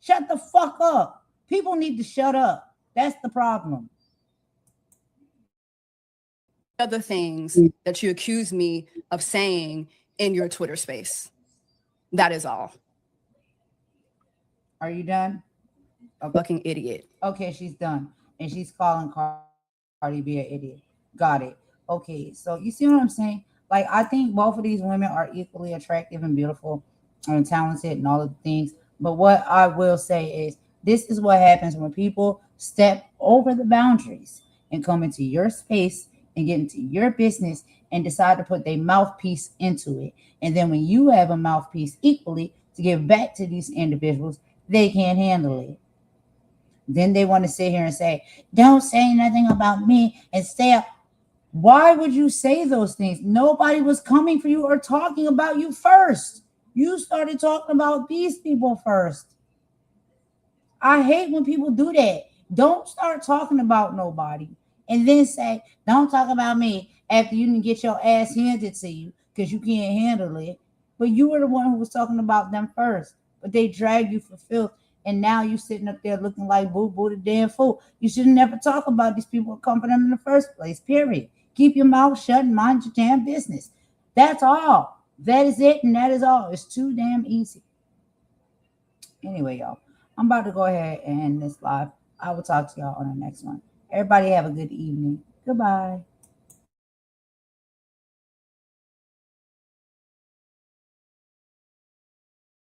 Shut the fuck up. People need to shut up. That's the problem. other things that you accuse me of saying in your Twitter space. That is all. Are you done? A fucking idiot. Okay, she's done. And she's calling Cardi B an idiot. Got it. Okay, so you see what I'm saying? Like, I think both of these women are equally attractive and beautiful and talented and all of the things. But what I will say is, this is what happens when people step over the boundaries and come into your space and get into your business and decide to put their mouthpiece into it. And then when you have a mouthpiece equally to give back to these individuals, they can't handle it. Then they want to sit here and say, don't say nothing about me and stay up. Why would you say those things? Nobody was coming for you or talking about you first. You started talking about these people first. I hate when people do that. Don't start talking about nobody and then say, don't talk about me after you didn't get your ass handed to you because you can't handle it. But you were the one who was talking about them first. But they dragged you for filth. And now you sitting up there looking like boo-boo the damn fool. You should never talk about these people who come for them in the first place, period. Keep your mouth shut and mind your damn business. That's all. That is it, and that is all. It's too damn easy. Anyway, y'all, I'm about to go ahead and end this live. I will talk to y'all on the next one. Everybody have a good evening. Goodbye.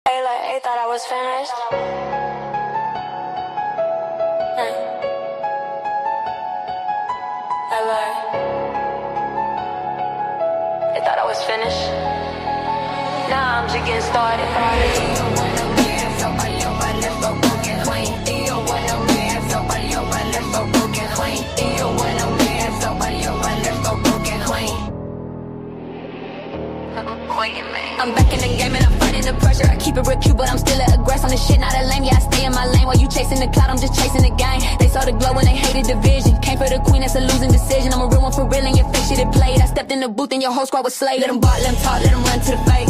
They thought I was finished. They thought I was finished. Now I'm just getting started. I'm back in the game and I'm fighting the pressure. I keep it real cute, but I'm still an aggressor on the shit, not a lame. Yeah, I stay in my lane while you chasing the cloud. I'm just chasing the game. They saw the glow and they hated the vision. Came for the queen, that's a losing decision. I'm a real one for real and your fake shit it played. I stepped in the booth and your whole squad was slayed. Let them ball, let them talk, let them run to the face.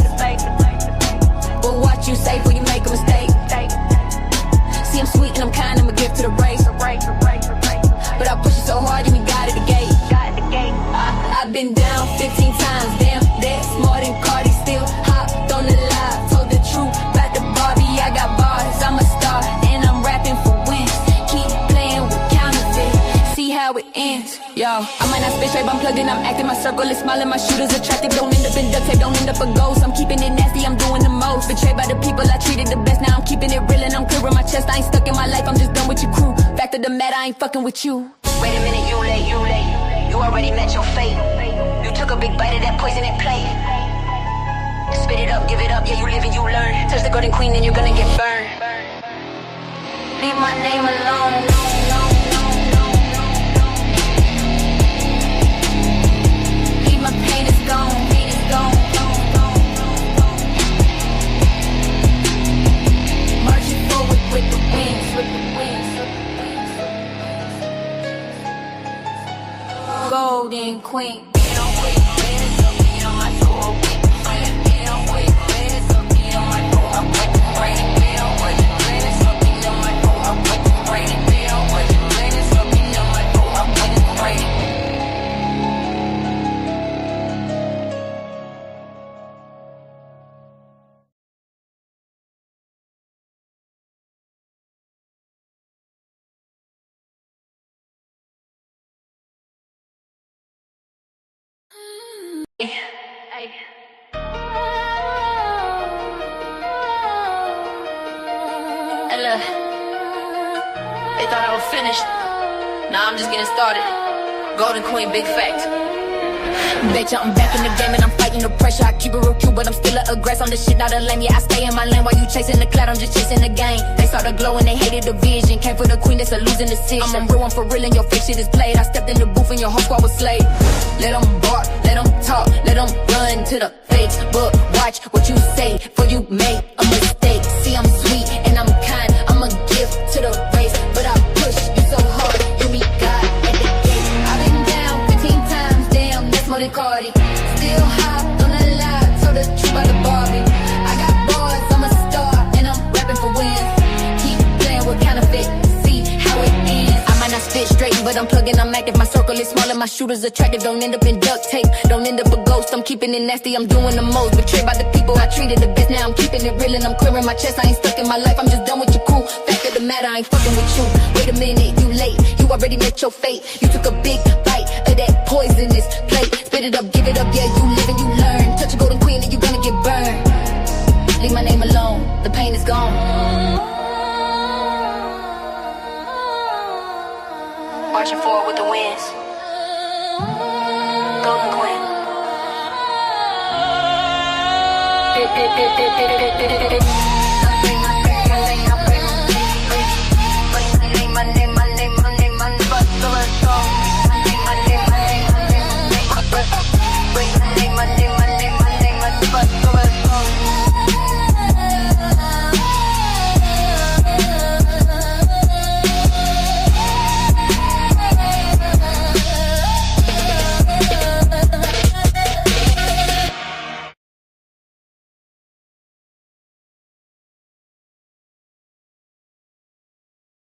But what you say before you make a mistake. See, I'm sweet and I'm kind, I'm a gift to the race. But I push it so hard, you got at the gate. I've been down 15 times, damn, that's more than Cardi. Still hopped on the live, told the truth about the Barbie. I got bars, I'm a star, and I'm rapping for wins. Keep playing with counterfeit, see how it ends. Yo, I might not spit straight, but I'm plugged in, I'm acting. My circle is smiling, my shooters attractive. Don't end up in duct tape, don't end up a ghost. I'm keeping it nasty, I'm doing the most. Betrayed by the people I treated the best. Now I'm keeping it real and I'm clearing my chest. I ain't stuck in my life, I'm just done with your crew. Fact of the matter, I ain't fucking with you. Wait a minute, you late. You already met your fate. You took a big bite of that poison and plate. Spit it up, give it up, yeah, you live and you learn. Touch the golden queen and you're gonna get burned. Leave my name alone. Leave my pain is gone, Marching forward with the wings, Golden queen. They thought I was finished. Now I'm just getting started. Golden Queen, big fact. Bitch, I'm back in the game and I'm fighting the pressure. I keep it real cute, but I'm still a aggressor. I'm the shit, not a lame. Yeah, I stay in my lane while you chasing the cloud. I'm just chasing the game. They saw the glow and they hated the vision. Came for the queen, that's a losing decision. I'm a real one for real and your fake shit is played. I stepped in the booth and your whole squad was slayed. Let them bark, let them talk, let them run to the Facebook. Watch what you say before you make a mistake. See, I'm sweet and I'm kind. I'm a gift to the race, but I push you so hard. You meet God at the gate. I've been down 15 times, damn, that's more than Cardi. Still hot, on the lie, told the truth about the Barbie. I got bars, I'm a star, and I'm rapping for wins. Keep playing with counterfeit, see how it ends. I might not spit straight, but I'm plugging, I'm active. My circle is smaller, my shooters attractive. Don't end up in duct tape, don't end up a ghost. I'm keeping it nasty, I'm doing the most. Betrayed by the people I treated the best. Now I'm keeping it real and I'm clearing my chest. I ain't stuck in my life, I'm just done with your crew. Fact of the matter, I ain't fucking with you. Wait a minute, you late, you already met your fate. You took a big bite of that poisonous plate. Spit it up, give it up, yeah, you live and you learn. Touch a golden queen and you gonna get burned. Leave my name alone, the pain is gone. Marching forward with the winds. Golden Queen.